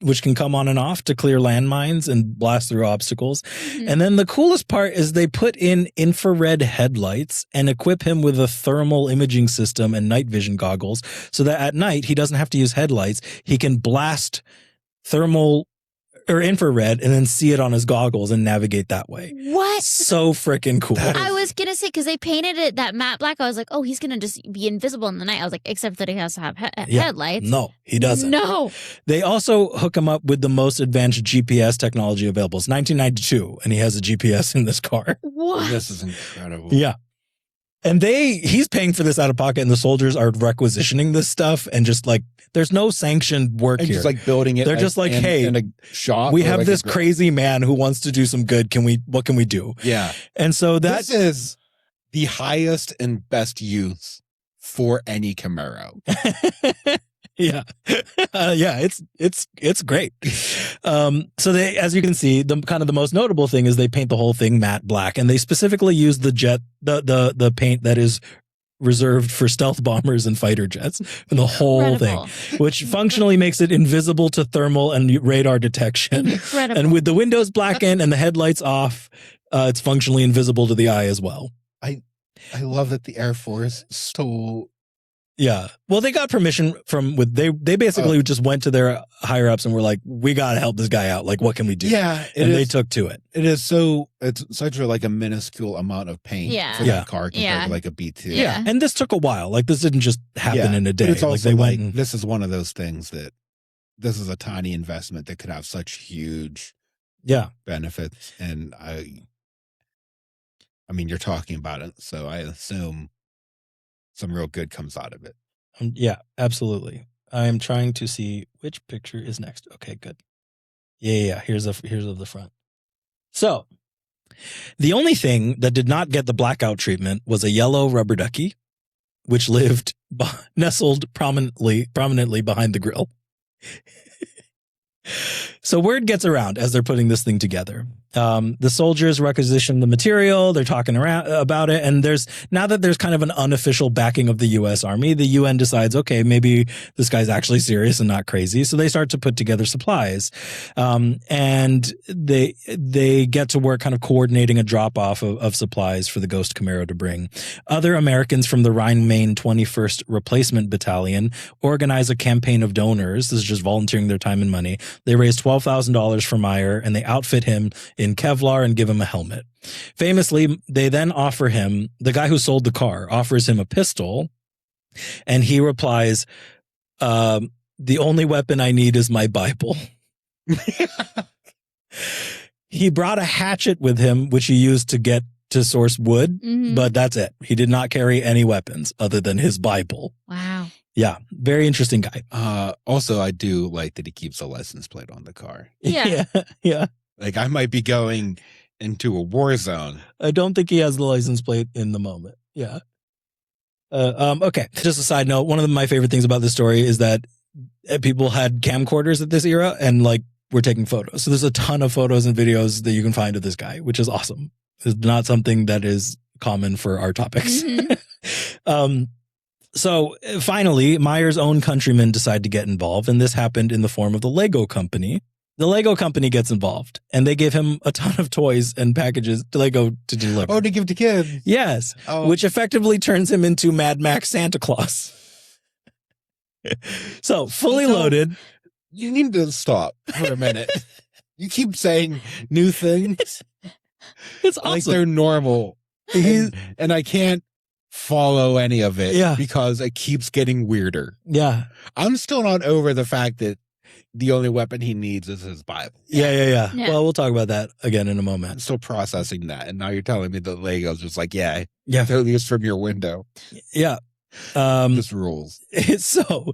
which can come on and off to clear landmines and blast through obstacles. And then the coolest part is they put in infrared headlights and equip him with a thermal imaging system and night vision goggles so that at night he doesn't have to use headlights. He can blast thermal or infrared and then see it on his goggles and navigate that way. What? So freaking cool. I was going to say, because they painted it that matte black, I was like, oh, he's going to just be invisible in the night. I was like, except that he has to have headlights. No, he doesn't. No. They also hook him up with the most advanced GPS technology available. It's 1992, and he has a GPS in this car. What? This is incredible. Yeah. And he's paying for this out of pocket, and the soldiers are requisitioning this stuff, and just like, there's no sanctioned work And here. just like building it. They're just like, hey, in a shop. we or have like this crazy man who wants to do some good. What can we do? Yeah. And so This is the highest and best use for any Camaro. Yeah. It's great. So they, as you can see, the most notable thing is they paint the whole thing matte black, and they specifically use the paint that is reserved for stealth bombers and fighter jets and the whole thing, which functionally makes it invisible to thermal and radar detection. Incredible. And with the windows blackened and the headlights off, it's functionally invisible to the eye as well. I love that the Air Force stole. Yeah. Well, they got permission they basically just went to their higher ups and were like, we got to help this guy out. Like, what can we do? Yeah. They took to it. It's such a minuscule amount of paint for that car compared to like a B2. Yeah. And this took a while. Like, this didn't just happen in a day. But it's also this is one of those things that this is a tiny investment that could have such huge benefits. And I mean, you're talking about it, so I assume some real good comes out of it. Yeah, absolutely. I'm trying to see which picture is next. Okay, good. Yeah. Here's of the front. So the only thing that did not get the blackout treatment was a yellow rubber ducky which lived nestled prominently behind the grill. So word gets around as they're putting this thing together. The soldiers requisition the material. They're talking around about it. And now that there's kind of an unofficial backing of the U.S. Army, the UN decides, okay, maybe this guy's actually serious and not crazy. So they start to put together supplies. And they get to work kind of coordinating a drop off of supplies for the Ghost Camaro to bring. Other Americans from the Rhine-Main 21st Replacement Battalion organize a campaign of donors. This is just volunteering their time and money. They raise $12,000 for Meyer, and they outfit him in Kevlar and give him a helmet. Famously, they then offer him, the guy who sold the car offers him a pistol, and he replies, the only weapon I need is my Bible. He brought a hatchet with him, which he used to get to source wood, but that's it. He did not carry any weapons other than his Bible. Wow. Yeah, very interesting guy. Also, I do like that he keeps a license plate on the car. Yeah. Yeah. Like, I might be going into a war zone. I don't think he has the license plate in the moment. Yeah. Okay. Just a side note. One of my favorite things about this story is that people had camcorders at this era and like were taking photos. So there's a ton of photos and videos that you can find of this guy, which is awesome. It's not something that is common for our topics. So finally, Meyer's own countrymen decide to get involved, and this happened in the form of the Lego company. The Lego company gets involved, and they give him a ton of toys and packages to Lego to deliver. Oh, to give to kids. Yes, which effectively turns him into Mad Max Santa Claus. So, fully loaded. You need to stop for a minute. You keep saying new things. It's awesome. Like they're normal. And I can't follow any of it because it keeps getting weirder. Yeah. I'm still not over the fact that the only weapon he needs is his Bible. Yeah. Well, we'll talk about that again in a moment. I'm still processing that. And now you're telling me that Lego's just like, totally just from your window. Yeah. Just rules. So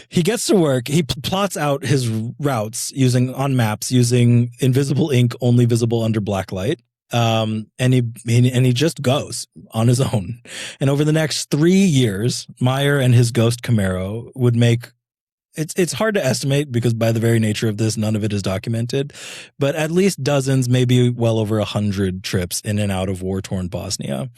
he gets to work. He plots out his routes on maps using invisible ink only visible under black light. And he just goes on his own. And over the next 3 years, Meyer and his Ghost Camaro would make, it's hard to estimate because by the very nature of this, none of it is documented, but at least dozens, maybe well over 100 trips in and out of war-torn Bosnia.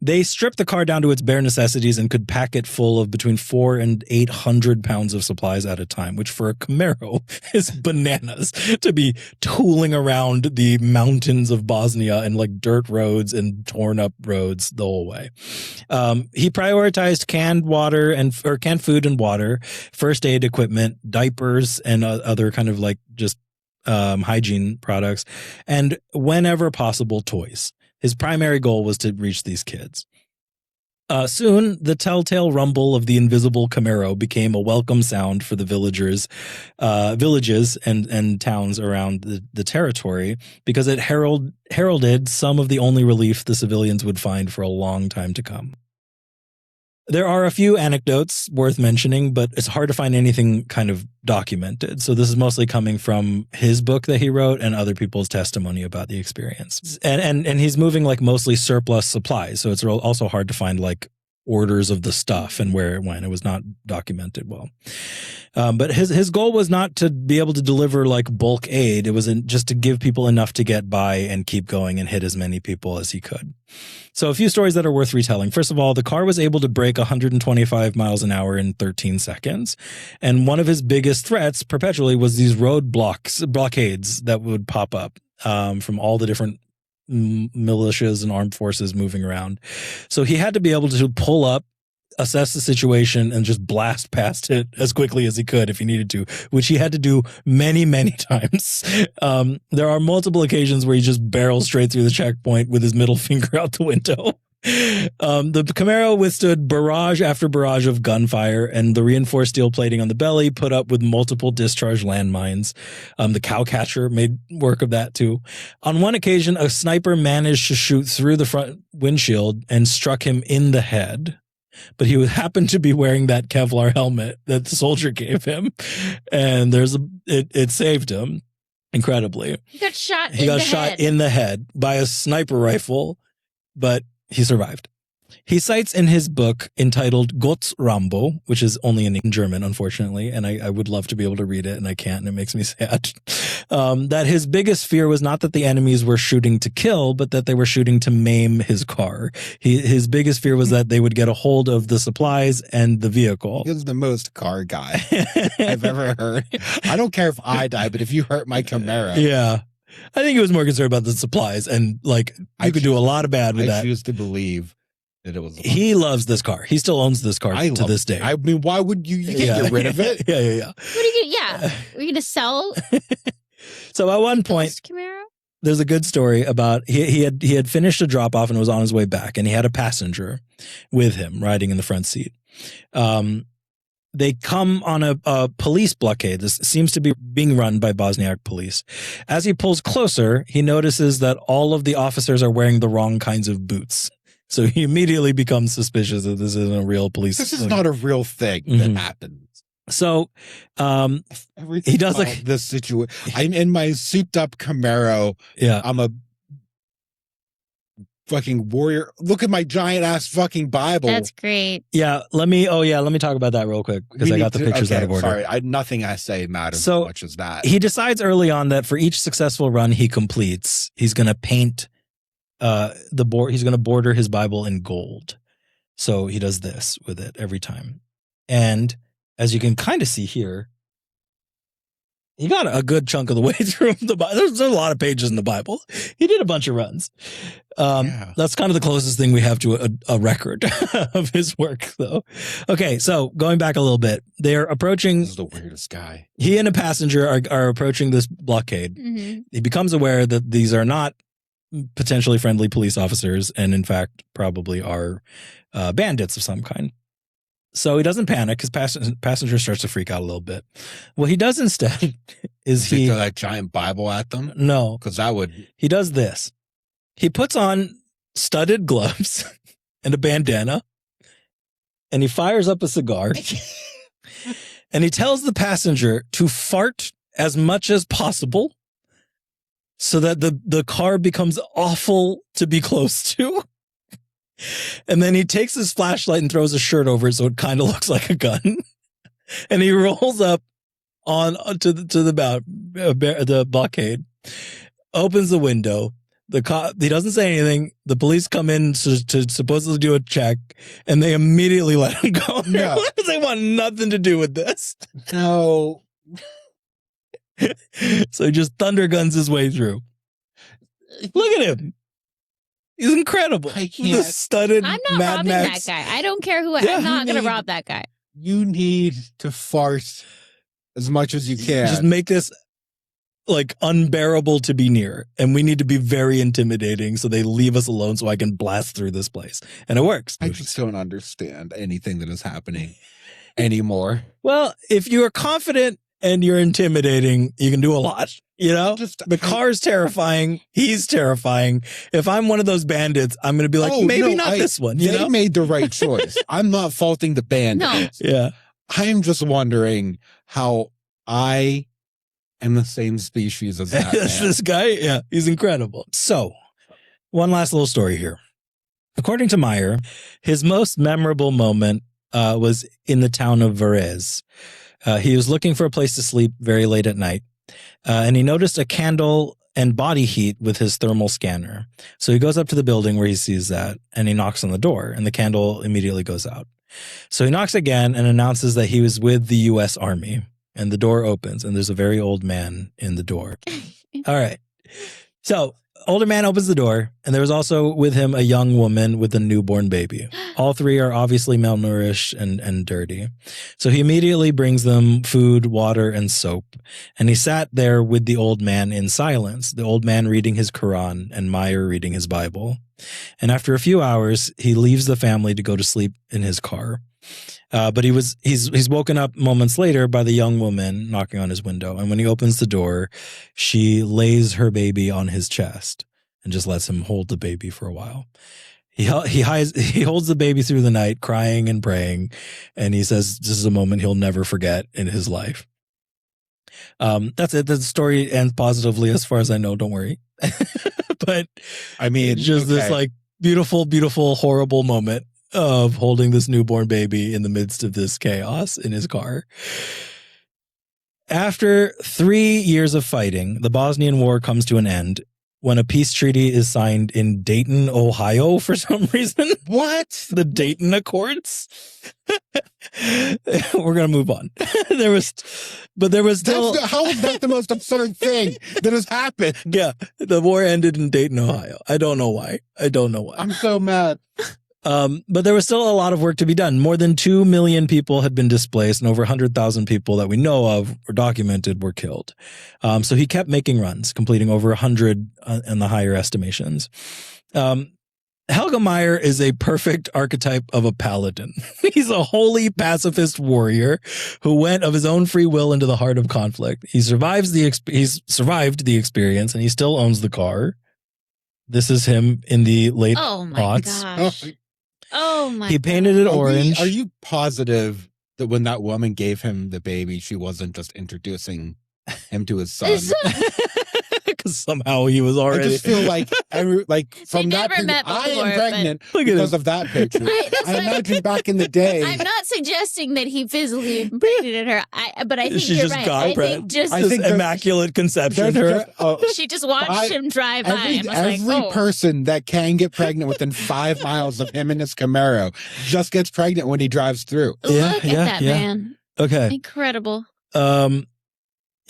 They stripped the car down to its bare necessities and could pack it full of between 400 and 800 pounds of supplies at a time, which for a Camaro is bananas to be tooling around the mountains of Bosnia and like dirt roads and torn up roads the whole way. He prioritized canned food and water, first aid equipment, diapers, and other kind of like just hygiene products, and whenever possible, toys. His primary goal was to reach these kids. Soon, the telltale rumble of the invisible Camaro became a welcome sound for the villages and towns around the territory because it heralded some of the only relief the civilians would find for a long time to come. There are a few anecdotes worth mentioning, but it's hard to find anything kind of documented. So this is mostly coming from his book that he wrote and other people's testimony about the experience. And he's moving like mostly surplus supplies. So it's also hard to find like orders of the stuff and where it went. It was not documented well. But his goal was not to be able to deliver like bulk aid. It was just to give people enough to get by and keep going and hit as many people as he could. So a few stories that are worth retelling. First of all, the car was able to break 125 miles an hour in 13 seconds. And one of his biggest threats perpetually was these blockades that would pop up from all the different militias and armed forces moving around. So he had to be able to pull up, assess the situation, and just blast past it as quickly as he could if he needed to, which he had to do many, many times. There are multiple occasions where he just barrels straight through the checkpoint with his middle finger out the window. The Camaro withstood barrage after barrage of gunfire, and the reinforced steel plating on the belly put up with multiple discharged landmines. The cowcatcher made work of that too. On one occasion, a sniper managed to shoot through the front windshield and struck him in the head. But he happened to be wearing that Kevlar helmet that the soldier gave him, and it saved him incredibly. He got shot in the head by a sniper rifle, but he survived. He cites in his book entitled Gott's Rambo, which is only in German, unfortunately, and I would love to be able to read it, and I can't, and it makes me sad, that his biggest fear was not that the enemies were shooting to kill, but that they were shooting to maim his car. His biggest fear was that they would get a hold of the supplies and the vehicle. He's the most car guy I've ever heard. I don't care if I die, but if you hurt my Camaro. Yeah. I think he was more concerned about the supplies, and like you could do a lot of bad with that. I choose to believe that it was. He loves this car. He still owns this car to this day. I mean, why would you can't get rid of it? Yeah. What are you? Yeah, we're gonna sell. So at one point, Camaro? There's a good story about he had finished a drop off and was on his way back, and he had a passenger with him riding in the front seat. They come on a police blockade. This seems to be being run by Bosniak police. As he pulls closer, he notices that all of the officers are wearing the wrong kinds of boots. So he immediately becomes suspicious that this isn't a real police. This is not a real thing that happens. So he does like this situation. I'm in my souped up Camaro. Yeah. I'm a fucking warrior. Look at my giant ass fucking Bible. That's great. Yeah. Let me talk about that real quick because I got the pictures out of order. Sorry. Nothing I say matters as much as that. He decides early on that for each successful run he completes, he's going to paint the board. He's going to border his Bible in gold. So he does this with it every time. And as you can kind of see here, he got a good chunk of the way through the Bible. There's a lot of pages in the Bible. He did a bunch of runs. That's kind of the closest thing we have to a record of his work, though. Okay, so going back a little bit, they're approaching. This is the weirdest guy. He and a passenger are approaching this blockade. Mm-hmm. He becomes aware that these are not potentially friendly police officers, and in fact, probably are bandits of some kind. So he doesn't panic. His passenger starts to freak out a little bit. What he does instead is he throw that giant Bible at them? No. Because that would... He does this. He puts on studded gloves and a bandana, and he fires up a cigar, and he tells the passenger to fart as much as possible so that the car becomes awful to be close to. And then he takes his flashlight and throws a shirt over it so it kind of looks like a gun. And he rolls up to the blockade, opens the window. He doesn't say anything. The police come in to supposedly do a check, and they immediately let him go. No. They want nothing to do with this. No. So he just thunder guns his way through. Look at him. He's incredible. I can't. The studded I'm not Mad robbing Max. that guy. I don't care who. Yeah, I'm not going to rob that guy. You need to fart as much as you can. Just make this like unbearable to be near, and we need to be very intimidating so they leave us alone so I can blast through this place. And it works. I just don't understand anything that is happening anymore. Well, if you are confident and you're intimidating, you can do a lot. You know, the car's terrifying. He's terrifying. If I'm one of those bandits, I'm going to be like, not this one. They made the right choice. I'm not faulting the bandits. No. Yeah. I'm just wondering how I am the same species as that man. This guy. Yeah, he's incredible. So, one last little story here. According to Meyer, his most memorable moment was in the town of Varese. He was looking for a place to sleep very late at night. And he noticed a candle and body heat with his thermal scanner. So he goes up to the building where he sees that, and he knocks on the door, and the candle immediately goes out. So he knocks again and announces that he was with the U.S. Army, and the door opens, and there's a very old man in the door. All right. So older man opens the door, and there was also with him a young woman with a newborn baby. All three are obviously malnourished and dirty. So he immediately brings them food, water, and soap. And he sat there with the old man in silence, the old man reading his Quran and Meyer reading his Bible. And after a few hours, he leaves the family to go to sleep in his car. But he's woken up moments later by the young woman knocking on his window. And when he opens the door, she lays her baby on his chest and just lets him hold the baby for a while. He holds the baby through the night, crying and praying. And he says this is a moment he'll never forget in his life. That's it. The story ends positively as far as I know. Don't worry. But I mean, just this like beautiful, beautiful, horrible moment of holding this newborn baby in the midst of this chaos in his car. After 3 years of fighting, the Bosnian War comes to an end when a peace treaty is signed in Dayton, Ohio, for some reason. What? The Dayton Accords. We're gonna move on. There was still. How is that the most absurd thing that has happened? Yeah, the war ended in Dayton, Ohio. I don't know why. I'm so mad. But there was still a lot of work to be done. More than 2 million people had been displaced, and over 100,000 people that we know of or documented were killed. So he kept making runs, completing over 100 in the higher estimations. Helge Meyer is a perfect archetype of a paladin. He's a holy pacifist warrior who went of his own free will into the heart of conflict. He's survived the experience, and he still owns the car. This is him in the late Oh my aughts. gosh. Oh my. He painted it orange. Are you positive that when that woman gave him the baby, she wasn't just introducing him to his son? Because somehow he was I already. just feel like from that never picture, met I before, am pregnant but- Look at because him. of that picture. That's I what imagine back in the day. I'm not suggesting that he physically impregnated her, but I think She you're just right. got I pregnant. think just I This think there's- immaculate conception. There's Her. just, she just watched him drive by and was every like, "Oh, person that can get pregnant within 5 miles of him in his Camaro just gets pregnant when he drives through. Yeah, look yeah, at that yeah. man! Okay. Incredible."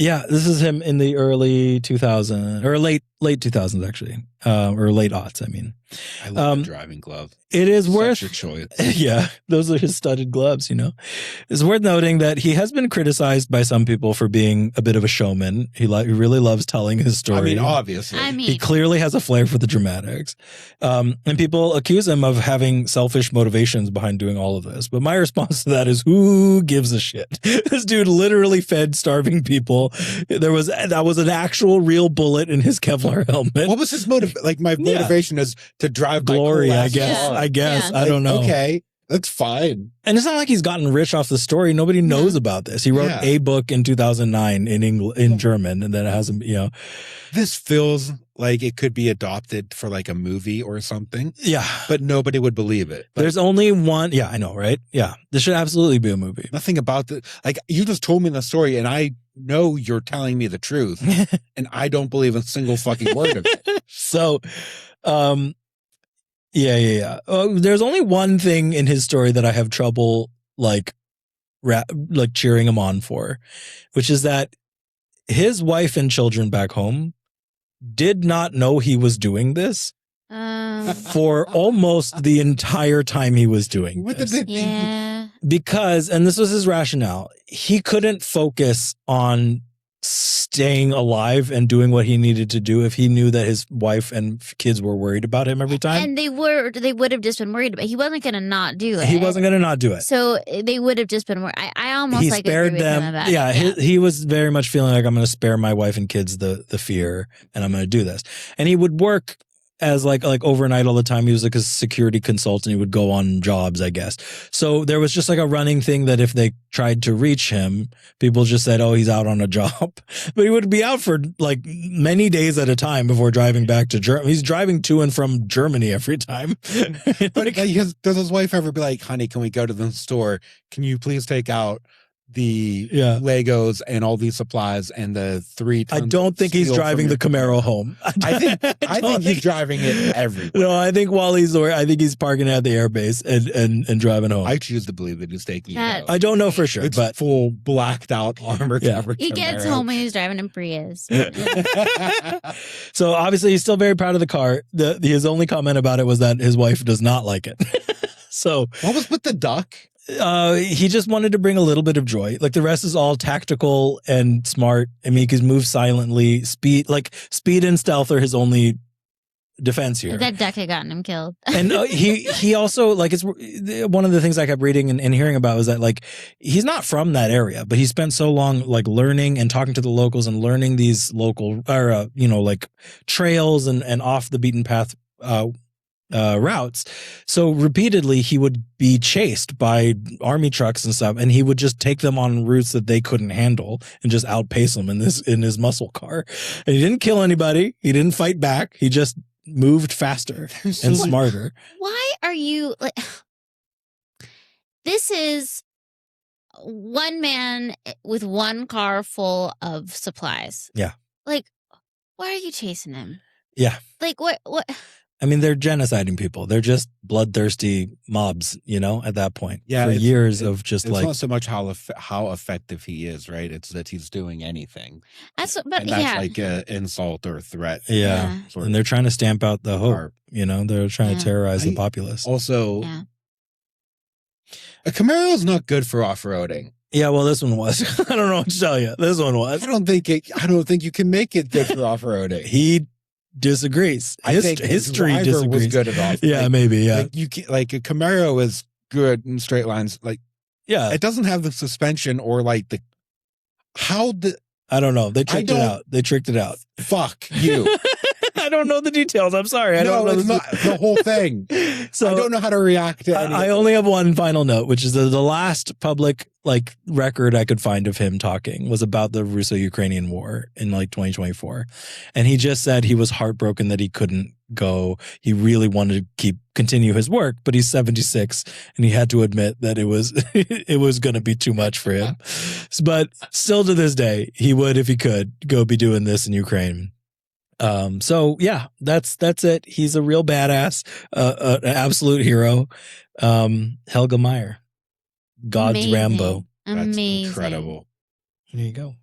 Yeah, this is him in the early 2000s or late 2000s actually, or late aughts. I mean, I love the driving glove. it is Such worth. a choice. Yeah, those are his studded gloves, you know. It's worth noting that he has been criticized by some people for being a bit of a showman. He really loves telling his story. I mean, obviously. I He mean, clearly has a flair for the dramatics. And people accuse him of having selfish motivations behind doing all of this. But my response to that is, who gives a shit? This dude literally fed starving people. That was an actual real bullet in his Kevlar helmet. What was his motive? Like, my Yeah. motivation is to drive by Glory, cool I ass guess. cars. I guess. Yeah. I don't know. Okay, that's fine. And it's not like he's gotten rich off the story. Nobody knows about this. He wrote Yeah. a book in 2009 in German, and then it hasn't, This feels like it could be adopted for like a movie or something, yeah. but nobody would believe it. But There's only one. Yeah, I know, right? Yeah. This should absolutely be a movie. nothing about the like. You just told me the story, and I know you're telling me the truth, and I don't believe a single fucking word of it. So, yeah. There's only one thing in his story that I have trouble like cheering him on for, which is that his wife and children back home did not know he was doing this for almost the entire time he was doing What did this. they- yeah. Because, and this was his rationale, he couldn't focus on staying alive and doing what he needed to do if he knew that his wife and kids were worried about him every time. And they would have just been worried about. He wasn't going to not do it. He wasn't going to not do it. So they would have just been worried. I almost He like spared agree with him them. about it. Yeah, he was very much feeling like, I'm going to spare my wife and kids the fear, and I'm going to do this. And he would work as like overnight all the time. He was like a security consultant. He would go on jobs, I guess. So there was just like a running thing that if they tried to reach him, people just said, "Oh, he's out on a job." But he would be out for like many days at a time before driving back to Germany. He's driving to and from Germany every time. But does his wife ever be like, "Honey, can we go to the store? Can you please take out the Legos and all these supplies and the 3 tons I don't think he's steel driving from the your Camaro home. I think he's driving it everywhere. No, I think while he's there, I think he's parking at the airbase and driving home. I choose to believe that he's taking it out. I don't know for sure, It's but full blacked out armor covered He gets Camaro. home and he's driving a Prius. so obviously he's still very proud of the car. His only comment about it was that his wife does not like it. So what was with the duck? He just wanted to bring a little bit of joy. Like the rest is all tactical and smart. I mean, he can move silently. Speed and stealth are his only defense here. That duck had gotten him killed. And he also like it's one of the things I kept reading and hearing about was that like he's not from that area, but he spent so long like learning and talking to the locals and learning these local or like trails and off the beaten path routes. So repeatedly he would be chased by army trucks and stuff, and he would just take them on routes that they couldn't handle and just outpace them in his muscle car. And he didn't kill anybody. He didn't fight back. He just moved faster and smarter. Why are you like? This is one man with one car full of supplies. Yeah. Like, why are you chasing him? Yeah. Like, what? I mean, they're genociding people. They're just bloodthirsty mobs, at that point. Yeah, for years of just it's like. not so much how effective he is, right? It's that he's doing anything. That's like an insult or a threat. Yeah. Sort And they're trying to stamp out the hope. Or- They're trying to terrorize the populace. Also, Yeah. a Camaro is not good for off-roading. Yeah, well, this one was. I don't know what to tell you. This one was. I don't think you can make it good for off-roading. He disagrees. I think History his driver disagrees. was good at off. Yeah, maybe. Yeah, Like a Camaro is good in straight lines. Like, yeah. it doesn't have the suspension or like I don't know. They tricked it out. They tricked it out. Fuck you. I don't know the details. I'm sorry. I don't know it's not the whole thing. So I don't know how to react to anything. I only have one final note, which is the last public record I could find of him talking was about the Russo-Ukrainian war in 2024. And he just said he was heartbroken that he couldn't go. He really wanted to continue his work, but he's 76 and he had to admit that it was going to be too much for him. But still to this day, he would, if he could, go be doing this in Ukraine. So yeah, that's it. He's a real badass, an absolute hero. Helga Meyer, God's Amazing. Rambo. That's Amazing. incredible. There you go.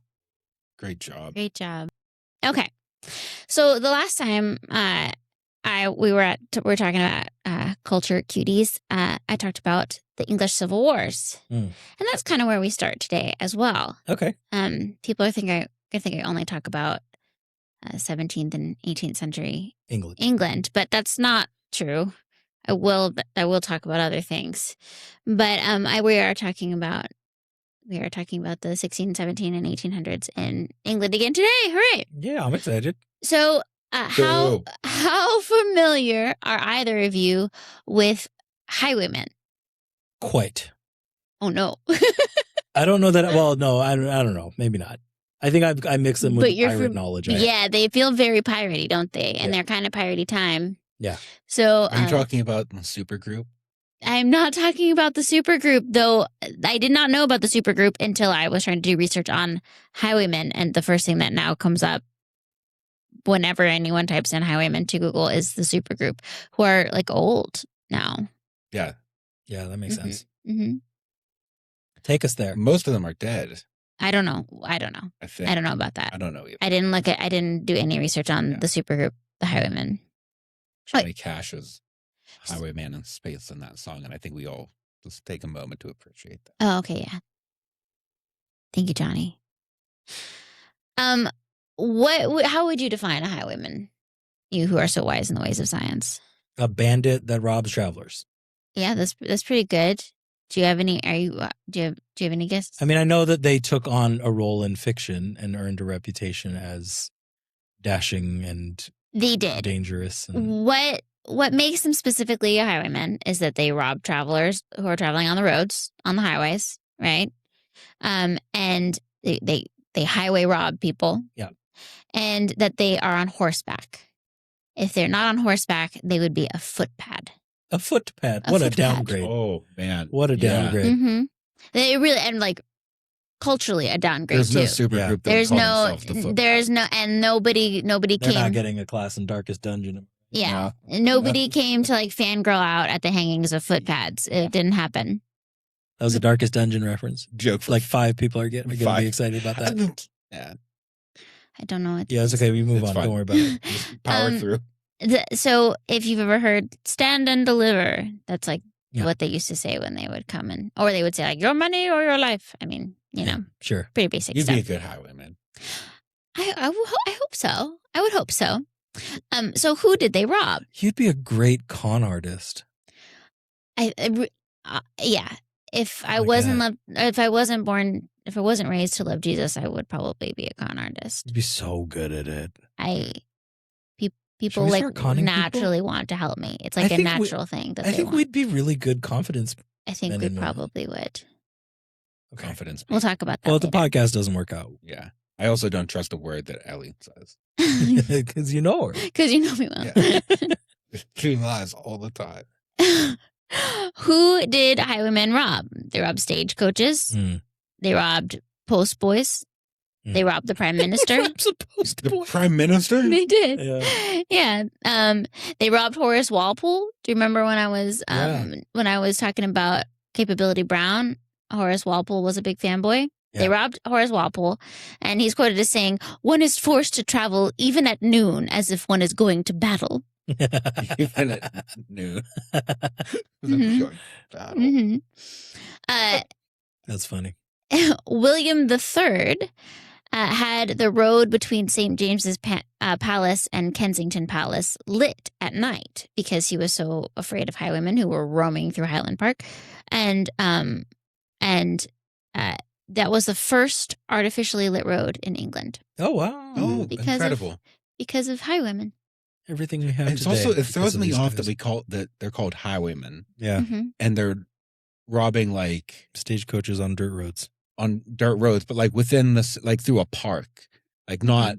Great job. Great job. Okay. So the last time we were talking about culture cuties, I talked about the English Civil Wars. And that's kind of where we start today as well. Okay. People I think I only talk about 17th and 18th century England, but that's not true. I will talk about other things, but we are talking about the 16, 17, and 1800s in England again today. Hooray! Yeah, I'm excited. So, how familiar are either of you with Highwaymen? Quite. Oh no. I don't know that. Well, no, I don't know. Maybe not. I think I mix them with pirate knowledge. Yeah, they feel very piratey, don't they? And they're kind of piratey time. Yeah. So are you talking about the supergroup? I'm not talking about the supergroup, though. I did not know about the supergroup until I was trying to do research on Highwaymen, and the first thing that now comes up whenever anyone types in Highwaymen to Google is the supergroup, who are old now. Yeah. Yeah, that makes sense. Mm-hmm. Take us there. Most of them are dead. I don't know. I think. I don't know about that. I don't know either. I didn't do any research on the supergroup, the Highwaymen. Johnny Cash's Highwayman in Space in that song, and I think we all just take a moment to appreciate that. Oh, okay, yeah. Thank you, Johnny. How would you define a highwayman? You who are so wise in the ways of science. A bandit that robs travelers. Yeah, that's pretty good. Do you have any? Do you have any guesses? I mean, I know that they took on a role in fiction and earned a reputation as dashing and they did dangerous. And... What makes them specifically a highwayman is that they rob travelers who are traveling on the roads, on the highways, right? And they highway rob people. Yeah. And that they are on horseback. If they're not on horseback, they would be a footpad. A footpad. What a downgrade. Oh, man. What a downgrade. Mm-hmm. They really, and culturally a downgrade There's too. no supergroup that call themselves the footpad. There's no, and nobody They're came. not getting a class in Darkest Dungeon. Yeah. Nobody came to fangirl out at the hangings of footpads. It didn't happen. That was a Darkest Dungeon reference. Joke. 5 people are going to be excited about that. Yeah. I don't know what. Yeah, it's okay. We move It's on. fine. Don't worry about it. Just power through. So if you've ever heard stand and deliver, that's what they used to say when they would come in, or they would say your money or your life. I mean, sure. pretty basic You'd stuff. be a good highwayman. I hope so. I would hope so. So who did they rob? You'd be a great con artist. Yeah. If I Like wasn't if I wasn't raised to love Jesus, I would probably be a con artist. You'd be so good at it. People Should we start conning naturally want to help me. It's I a think natural thing that I they think want. we'd be really good confidence. I think men we and women. probably would. Okay. Confidence. We'll talk about that. Well, if the later. podcast doesn't work out, Yeah. I also don't trust a word that Ellie says. Because you know her. Because you know me well. Yeah. She lies all the time. Who did Highwaymen rob? They robbed stagecoaches. Mm. They robbed post boys. They robbed the prime minister. The prime minister? They did. Yeah. Yeah. They robbed Horace Walpole. Do you remember when I was talking about Capability Brown? Horace Walpole was a big fanboy. Yeah. They robbed Horace Walpole, and he's quoted as saying, "One is forced to travel even at noon as if one is going to battle." Even at noon. Mhm. Battle. Mhm. That's funny. William III had the road between St. James's Palace and Kensington Palace lit at night because he was so afraid of highwaymen who were roaming through Highland Park, and that was the first artificially lit road in England. Oh, wow. Oh, Because of- incredible. Because of highwaymen. Everything we have It's today. also, it because throws of me these off guys. that they're called highwaymen Yeah. Mhm. and they're robbing like Stagecoaches on dirt roads. on dirt roads, but like within this, like through a park, like not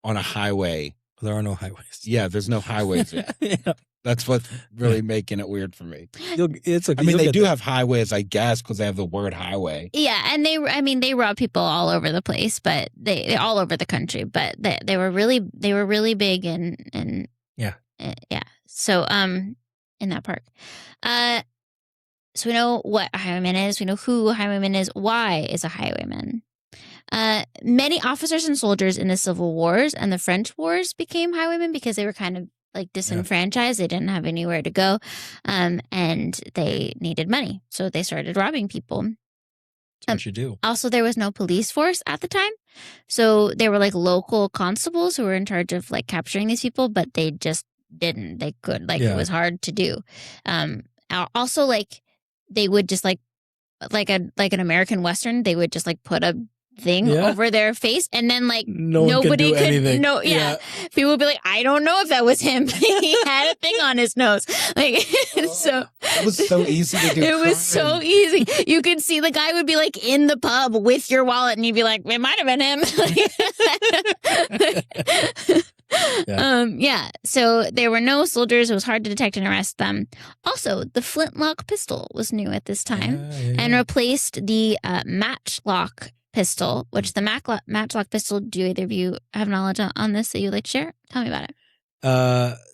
on a highway. There are no highways. Yeah, there's no highways. Yeah. That's what's really making it weird for me. It's okay. I mean, You'll they get do there. have highways, I guess, because they have the word highway. Yeah, and they robbed people all over the place, but they all over the country, but they were really big and Yeah. yeah. So in that park. So we know what a highwayman is. We know who a highwayman is. Why is a highwayman? Many officers and soldiers in the Civil Wars and the French Wars became highwaymen because they were kind of like disenfranchised. They didn't have anywhere to go, and they needed money, so they started robbing people. That's what you do. Also, there was no police force at the time, so they were like local constables who were in charge of like capturing these people, but they just didn't. They could it was hard to do. Also, like they would just like an American Western, they would just like put a thing over their face, and then like nobody could anything. no people would be like, I don't know if that was him. He had a thing on his nose, like so It was so easy to do. it was so easy. You could see the guy would be like in the pub with your wallet, and you'd be like, it might have been him. So there were no soldiers. It was hard to detect and arrest them. Also, the flintlock pistol was new at this time and replaced the matchlock pistol, which the matchlock pistol, do either of you have knowledge on this that you'd like to share? Tell me about it.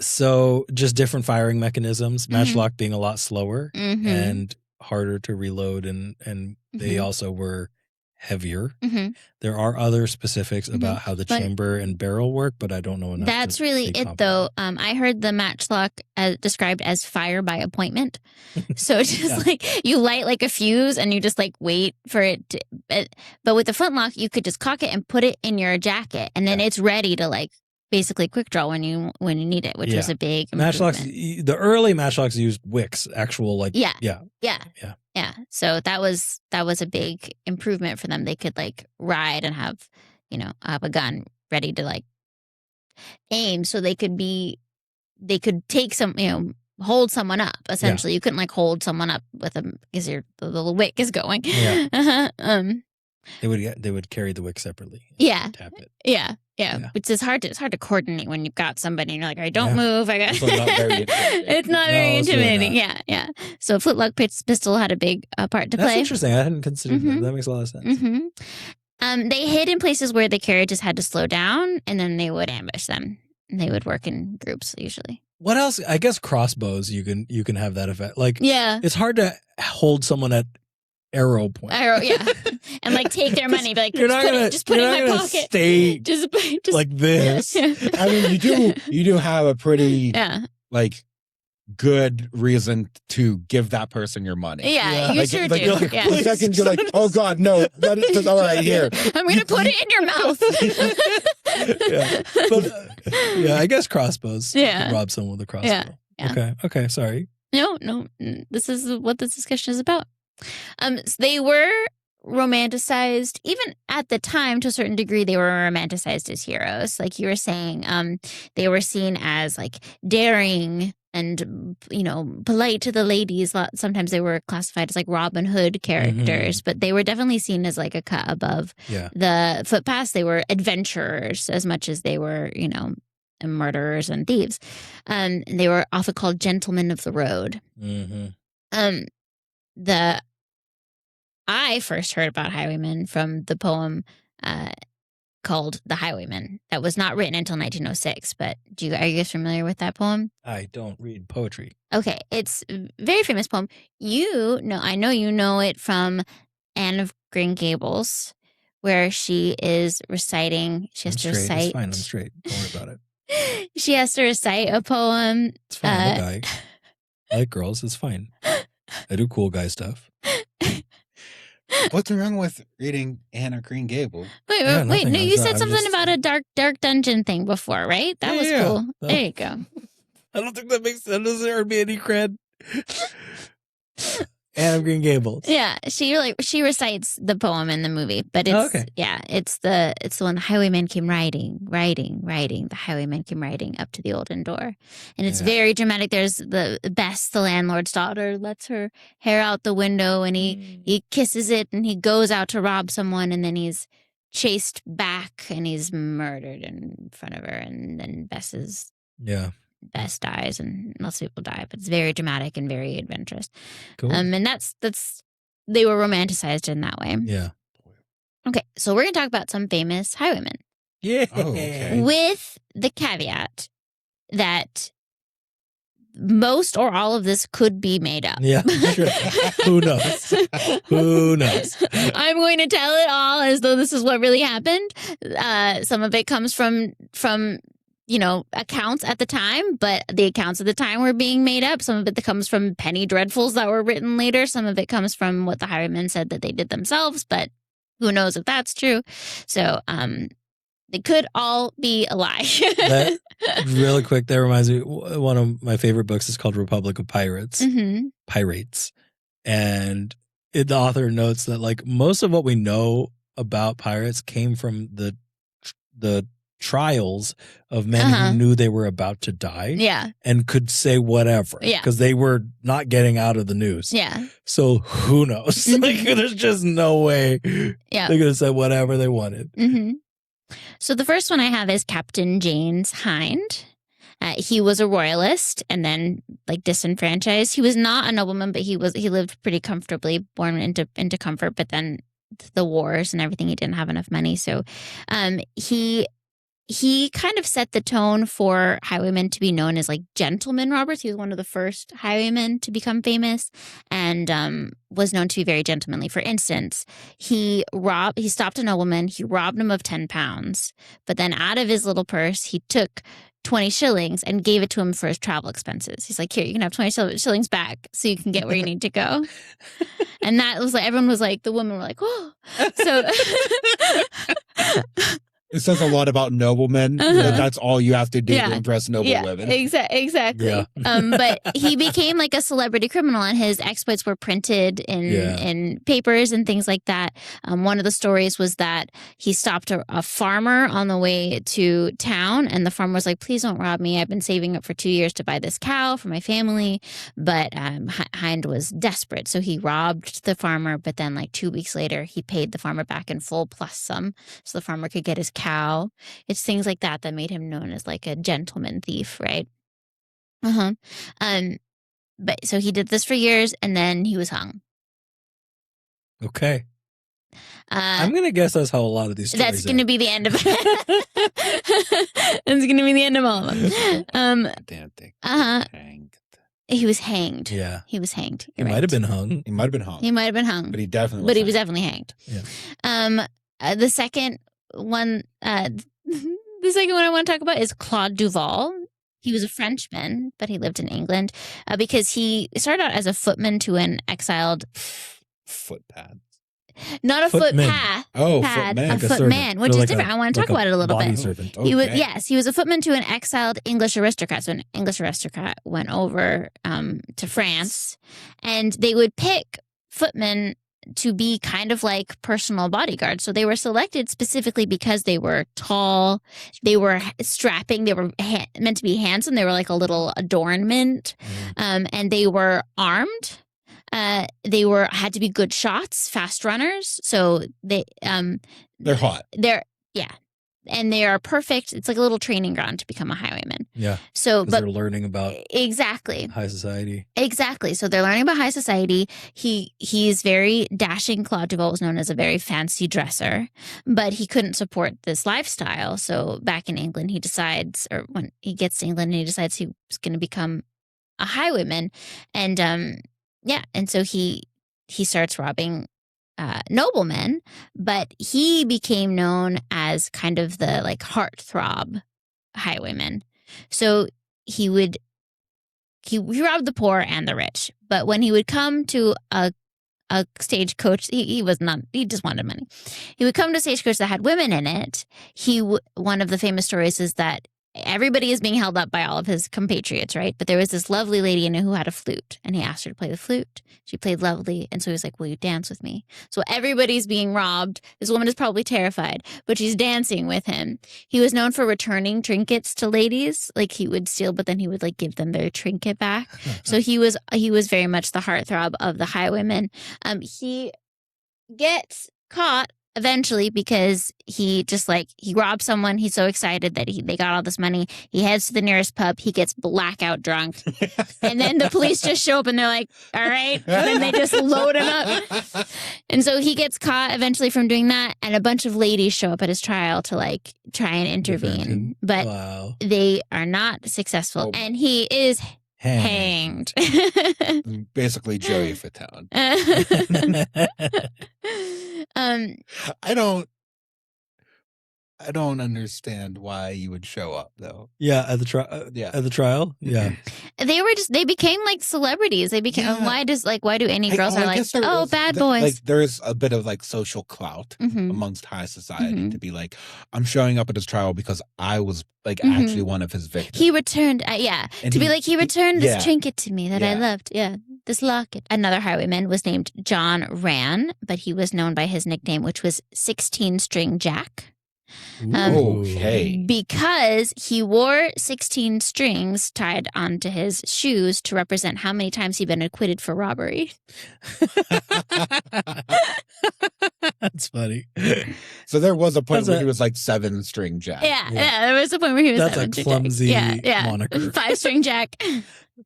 So just different firing mechanisms, matchlock being a lot slower Mhm. and harder to reload, and they also were heavier. Mhm. There are other specifics about how the But- chamber and barrel work, but I don't know enough. That's to really speak it, though. I heard the matchlock described as fire by appointment. So it's just like you light like a fuse and you just like wait for it. But with the flintlock, you could just cock it and put it in your jacket, and then it's ready to like basically quick draw when you need it, which was a big improvement. Matchlocks. The early matchlocks used wicks, actual like Yeah. Yeah. So that was a big improvement for them. They could like ride and have a gun ready to like aim, so they could take some hold someone up. Essentially, you couldn't like hold someone up with them because the little wick is going. Yeah. They would carry the wick separately. Yeah. Tap it. Yeah. Yeah. It's hard to coordinate when you've got somebody and you're like, all right, don't move. I got. Also not very intimidating. It's not No, very it's really intimidating. not. Yeah. So flintlock pistol had a big part to That's play. interesting. I hadn't considered Mhm. that. That makes a lot of sense. They hid in places where the carriages had to slow down, and then they would ambush them. And they would work in groups usually. What else? I guess crossbows. You can have that effect. Like Yeah. it's hard to hold someone at arrow point. And like take their money, be like, You're not gonna just put it in my gonna pocket. Stay Just like this. I mean, you do have a pretty like good reason to give that person your money. Yeah, you Like, sure like, do. you're like, Yeah. for a second, you're like, oh God, no, that is all right here. I'm going to put it in your mouth. But, I guess crossbows. You Yeah. could rob someone with a crossbow. Yeah. Okay. Sorry. No. This is what this discussion is about. So they were romanticized, even at the time, to a certain degree. They were romanticized as heroes, like you were saying. They were seen as like daring, polite to the ladies. Sometimes they were classified as like Robin Hood characters, but they were definitely seen as like a cut above the footpaths. They were adventurers as much as they were, murderers and thieves. They were often called gentlemen of the road. I first heard about Highwaymen from the poem called The Highwaymen. That was not written until 1906, but are you guys familiar with that poem? I don't read poetry. Okay, it's a very famous poem. I know you know it from Anne of Green Gables, where she is reciting. She has to recite. It's fine. I'm straight. Don't worry about it. She has to recite a poem. It's fine. I'm a guy. I like girls. It's fine. I do cool guy stuff. What's wrong with reading Anne of Green Gables? Wait, no, you said something about a dark dungeon thing before, right? That was cool. There you go. I don't think that makes sense. That doesn't earn me any cred. Anne of Green Gables. Yeah, she recites the poem in the movie, but it's the one. The highwayman came riding. The highwayman came riding up to the olden door, and it's very dramatic. There's the landlord's daughter, lets her hair out the window, and he kisses it, and he goes out to rob someone, and then he's chased back, and he's murdered in front of her, and then Bess dies, and lots of people die, but it's very dramatic and very adventurous. Cool. And that's they were romanticized in that way. Yeah. Okay, so we're gonna talk about some famous highwaymen. Yeah. Oh, okay. With the caveat that most or all of this could be made up. Yeah, sure. Who knows? Who knows? I'm going to tell it all as though this is what really happened. Some of it comes from accounts at the time, but the accounts at the time were being made up. Some of it that comes from penny dreadfuls that were written later. Some of it comes from what the highwaymen said that they did themselves, but who knows if that's true. So they could all be a lie. Really quick, that reminds me, one of my favorite books is called Republic of Pirates. Mm-hmm. Pirates. And the author notes that like most of what we know about pirates came from the trials of men who knew they were about to die and could say whatever because they were not getting out of the news. Yeah. So who knows? Like there's just no way they could have said whatever they wanted. Mm-hmm. So the first one I have is Captain James Hind. He was a royalist and then like disenfranchised. He was not a nobleman, but he lived pretty comfortably, born into comfort, but then the wars and everything, he didn't have enough money. So he kind of set the tone for highwaymen to be known as like gentleman robbers. He was one of the first highwaymen to become famous and was known to be very gentlemanly. For instance, he stopped a nobleman, he robbed him of 10 pounds, but then out of his little purse, he took 20 shillings and gave it to him for his travel expenses. He's like, here, you can have 20 shillings back so you can get where you need to go. And that was like, everyone was like, the women were like, oh. So it says a lot about noblemen. That that's all you have to do to impress noble women. Exactly. Yeah. But he became like a celebrity criminal, and his exploits were printed in papers and things like that. One of the stories was that he stopped a farmer on the way to town, and the farmer was like, "Please don't rob me. I've been saving up for 2 years to buy this cow for my family." But Hind was desperate, so he robbed the farmer. But then, like 2 weeks later, he paid the farmer back in full plus some, so the farmer could get his cow. It's things like that made him known as like a gentleman thief, right? But so he did this for years, and then he was hung. Okay. I'm gonna guess that's how a lot of these stories that's gonna be the end of it. That's gonna be the end of all of them. Hanged. He was hanged. Yeah. He was hanged. He might have been hung. He might have been hung. He might have been hung. But he definitely was But he hanged. was definitely hanged. Yeah. The second one I want to talk about is Claude Duval. He was a Frenchman, but he lived in England because he started out as a footman to an exiled footpad. Not a footpath. Oh, pad, footman. a footman, which is like different. I want to talk about it a little bit. Servant. Okay. He was a footman to an exiled English aristocrat. So an English aristocrat went over to France, and they would pick footmen to be kind of like personal bodyguards. So they were selected specifically because they were tall, they were strapping, they were meant to be handsome. They were like a little adornment, and they were armed. They had to be good shots, fast runners. So they're hot. And they are perfect. It's like a little training ground to become a highwayman. Yeah. So, but they're learning about exactly high society. Exactly. So they're learning about high society. He's very dashing. Claude Duval was known as a very fancy dresser, but he couldn't support this lifestyle. So back in England, he decides, or when he gets to England, he decides he's going to become a highwayman, and and so he starts robbing noblemen, but he became known as kind of the like heartthrob highwayman. So he robbed the poor and the rich, but when he would come to a stagecoach, he just wanted money. He would come to a stagecoach that had women in it. One of the famous stories is that everybody is being held up by all of his compatriots, right? But there was this lovely lady in it who had a flute, and he asked her to play the flute. She played lovely, and so he was like, will you dance with me? So everybody's being robbed. This woman is probably terrified, but she's dancing with him. He was known for returning trinkets to ladies. Like, he would steal, but then he would like give them their trinket back. So he was very much the heartthrob of the highwaymen. He gets caught eventually because he robbed someone. He's so excited that they got all this money. He heads to the nearest pub. He gets blackout drunk. And then the police just show up and they're like, all right. And then they just load him up. And so he gets caught eventually from doing that. And a bunch of ladies show up at his trial to like try and intervene. But they are not successful. And he is hanged. Basically Joey Fatone. I don't understand why you would show up though. Yeah, at the trial. At the trial. Yeah, they became like celebrities. They became. Why do any girls are like, bad boys? Like there is a bit of like social clout amongst high society to be like, I'm showing up at his trial because I was like actually one of his victims. He returned, he returned this trinket to me that I loved. Yeah, this locket. Another highwayman was named John Rann, but he was known by his nickname, which was 16-string Jack. Because he wore 16 strings tied onto his shoes to represent how many times he'd been acquitted for robbery. That's funny. So there was a point where he was like 7-string Jack. Yeah, there was a point where he was That's a clumsy moniker. 5-string Jack.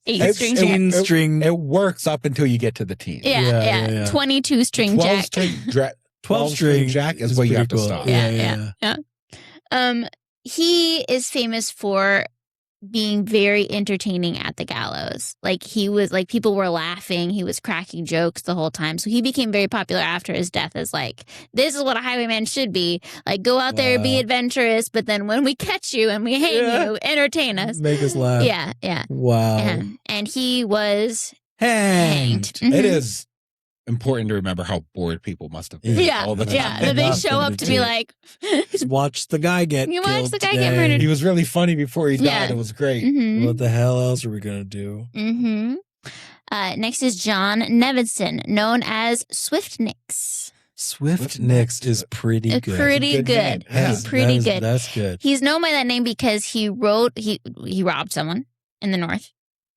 8-string Jack. It works up until you get to the teens. Yeah. 22-string Jack. 12-string Jack is where you have to stop. Yeah. He is famous for being very entertaining at the gallows. Like, he was like, people were laughing. He was cracking jokes the whole time. So he became very popular after his death as like, this is what a highwayman should be. Like, go out there, be adventurous, but then when we catch you and we hang you, entertain us. Make us laugh. Yeah. Wow. Yeah. And he was hanged. It is important to remember how bored people must have been all the time. Yeah, they show up to be like, just watch the guy get killed. Watch the guy get murdered. He was really funny before he died. It was great. What the hell else are we gonna do? Next is John Nevinson, known as Swift Nicks. Swift Nicks is pretty good. Pretty good. Pretty good. That's good. He's known by that name because he robbed someone in the north.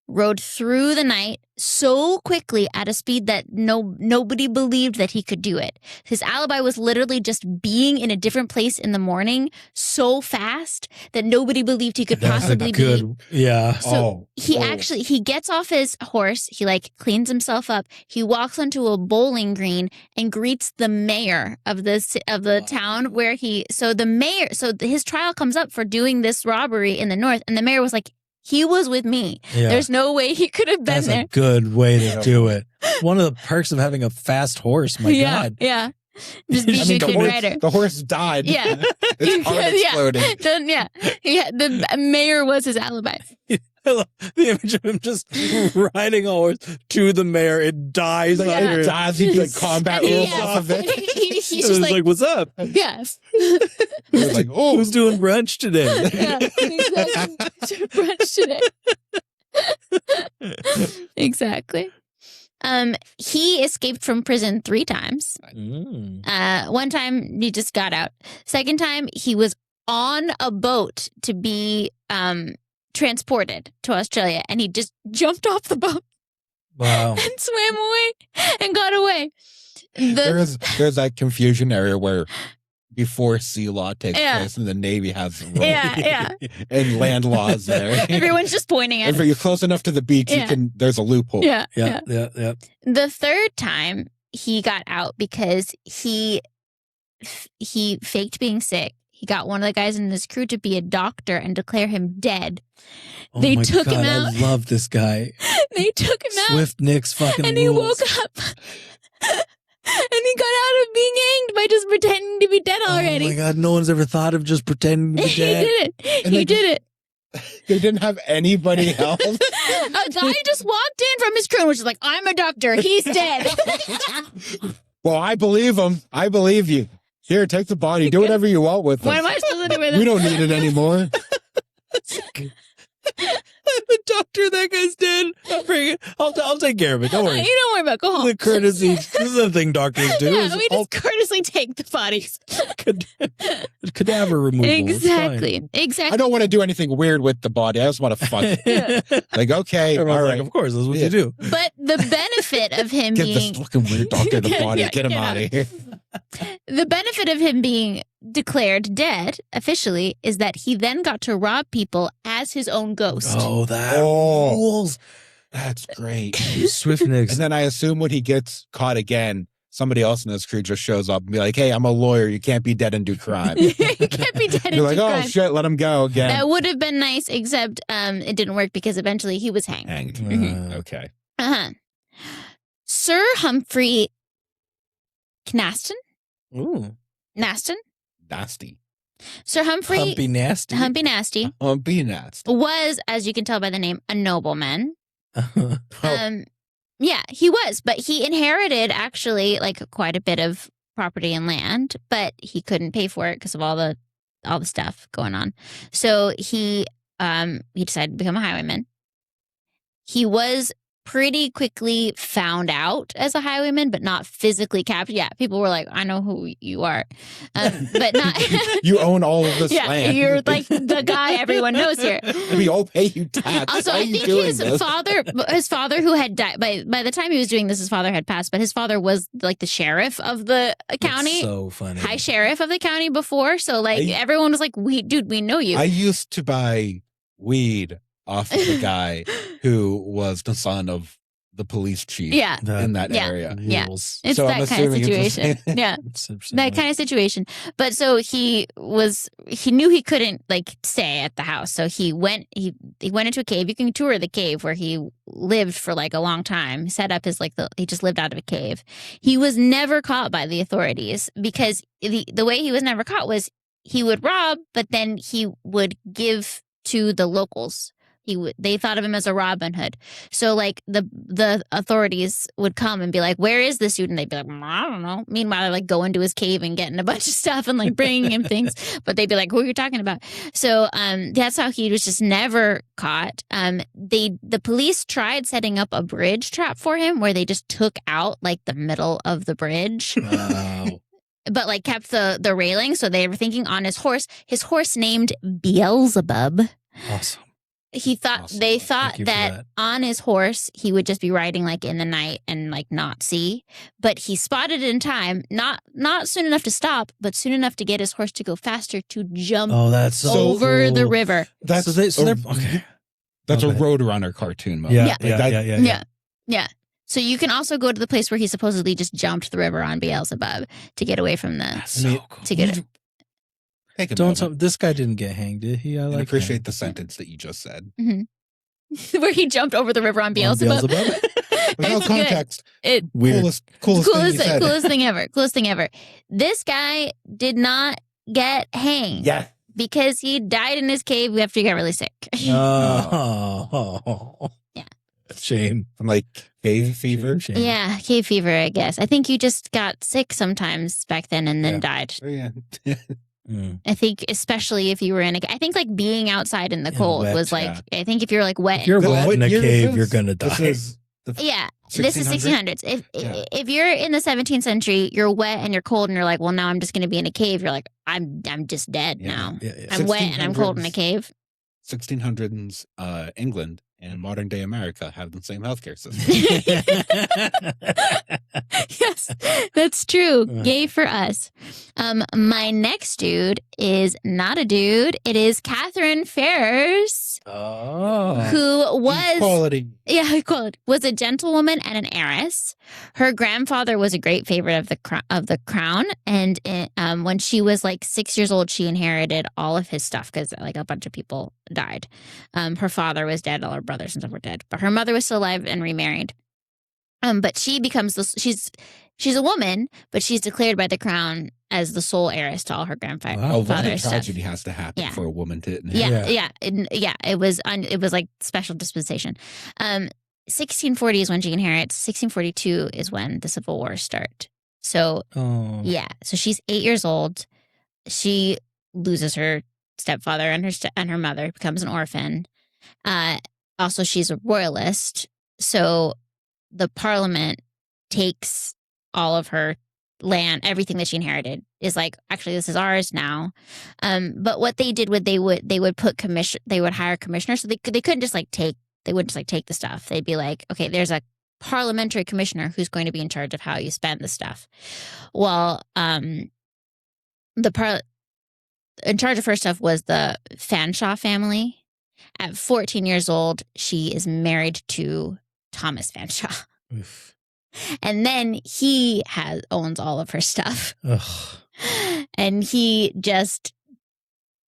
Rode through the night so quickly at a speed that nobody believed that he could do it. His alibi was literally just being in a different place in the morning so fast that nobody believed he could possibly be. Yeah. So he gets off his horse. He like cleans himself up. He walks onto a bowling green and greets the mayor of the town where his trial comes up for doing this robbery in the north, and the mayor was like, he was with me. Yeah. There's no way he could have been there. That's a good way to do it. One of the perks of having a fast horse. My God. Yeah. Just being a good rider. The horse died. Yeah. Its heart exploded. The mayor was his alibi. I love the image of him just riding a horse to the mayor. It dies. It dies. He like combat rules off of it. He's just like, what's up? Yeah. He's like, who's doing brunch today? Yeah, exactly. Brunch today. Exactly. He escaped from prison 3 times. One time he just got out. Second time he was on a boat to be transported to Australia, and he just jumped off the boat. Wow. And swam away and got away. There's that confusion area where before sea law takes place and the Navy has rules and land laws there. Everyone's just pointing at If you're close enough to the beach, there's a loophole. Yeah. The third time he got out because he faked being sick. He got one of the guys in his crew to be a doctor and declare him dead. They took him out. I love this guy. They took him out. Swift Nick's fucking and he rules. woke up. And he got out of being hanged by just pretending to be dead already. Oh my God, no one's ever thought of just pretending to be dead. He did it. He did it. They didn't have anybody else. A guy just walked in from his crew and was just like, I'm a doctor. He's dead. Well, I believe him. I believe you. Here, take the body. Do whatever you want with it. What am I supposed to do with it? We don't need it anymore. The doctor, that guy's dead. I'll take care of it. Don't worry. You don't worry about it. Go home. The courtesy. This is the thing doctors do. Yeah, we just courteously take the bodies. Cadaver removal. Exactly. I don't want to do anything weird with the body. I just want to fuck it. Like, okay, all right. Like, of course, that's what you do. But the benefit of him Get being... this fucking weird doctor the body. Get him out of here. The benefit of him being declared dead officially is that he then got to rob people as his own ghost. Oh, that rules. That's great. Swift Nicks. And then I assume when he gets caught again, somebody else in his crew just shows up and be like, hey, I'm a lawyer. You can't be dead and do crime. You can't be dead and You're like, do oh, crime. shit, let him go again. That would have been nice, except it didn't work because eventually he was hanged. Okay. Sir Humphrey Knaston? Ooh. Nasty. Sir Humphrey Humpy Nasty. Humpy Nasty Humpy Nasty. was, as you can tell by the name, a nobleman. Yeah, he was, but he inherited actually like quite a bit of property and land, but he couldn't pay for it because of all the stuff going on. So he decided to become a highwayman. He was pretty quickly found out as a highwayman, but not physically captured. Yeah, people were like, I know who you are. But not... You own all of this land. You're like the guy everyone knows here. We all pay you tax. Also, I think his father who had died, by the time he was doing this, his father had passed, but his father was like the sheriff of the county. That's so funny. High sheriff of the county before. So like everyone was like, we know you. I used to buy weed off of the guy who was the son of the police chief in that area. Yeah. Rules. It's So that I'm kind of assuming it's situation. Yeah. It's That kind of situation. But so he knew he couldn't like stay at the house. So he went into a cave. You can tour the cave where he lived for like a long time. Set up his he just lived out of a cave. He was never caught by the authorities because the way he was never caught was he would rob, but then he would give to the locals. They thought of him as a Robin Hood. So like the authorities would come and be like, where is this dude? And they'd be like, I don't know. Meanwhile, they're like going to his cave and getting a bunch of stuff and like bringing him things. But they'd be like, who are you talking about? So that's how he was just never caught. The police tried setting up a bridge trap for him where they just took out like the middle of the bridge. Wow. But like kept the railing. So they were thinking on his horse named Beelzebub. Awesome. They thought that on his horse he would just be riding like in the night and like not see, but he spotted it in time, not soon enough to stop, but soon enough to get his horse to go faster to jump over the river. That's okay. That's a Roadrunner cartoon mode. Yeah. So you can also go to the place where he supposedly just jumped the river on Beelzebub to get away from to get it. This guy didn't get hanged, did he? I appreciate the sentence that you just said. Mm-hmm. Where he jumped over the river on Beelzebub. Without context. Coolest thing ever. Coolest thing ever. This guy did not get hanged. Yeah. Because he died in his cave after he got really sick. Oh. Yeah. Shame. I'm like cave fever. Shame. Yeah, cave fever, I guess. I think you just got sick sometimes back then and then died. Oh, yeah. I think especially if you were I think like being outside in the cold was like, I think if you're like wet. If you're wet in a cave, you're going to die. Yeah, this is 1600s? 1600s. Yeah. If you're in the 17th century, you're wet and you're cold, and you're like, well, now I'm just going to be in a cave. You're like, I'm just dead Yeah. now. Yeah. I'm wet and I'm cold in a 1600s. cave. 1600s England and modern day America have the same healthcare system. Yes, that's true. Yay for us. My next dude is not a dude. It is Catherine Ferrers, who was Equality. was a gentlewoman and an heiress. Her grandfather was a great favorite of the crown, and when she was like 6 years old, she inherited all of his stuff because like a bunch of people died. Her father was dead, all her brothers and stuff were dead, but her mother was still alive and remarried. But she becomes she's a woman, but she's declared by the crown as the sole heiress to all her grandfather's Oh, what a stuff. tragedy has to happen Yeah. for a woman to inherit. Yeah. It was like special dispensation. 1640 is when she inherits. 1642 is when the Civil War starts. So yeah, so she's 8 years old. She loses her stepfather and her mother, becomes an orphan. Also, she's a royalist, so the Parliament takes all of her land, everything that she inherited is like, actually, this is ours now. But what they did would they would hire commissioners, so they couldn't just like take. They wouldn't just like take the stuff. They'd be like, okay, there's a parliamentary commissioner who's going to be in charge of how you spend the stuff. Well, in charge of her stuff was the Fanshawe family. At 14 years old, she is married to Thomas Fanshawe. Oof. And then he owns all of her stuff. Ugh. And he just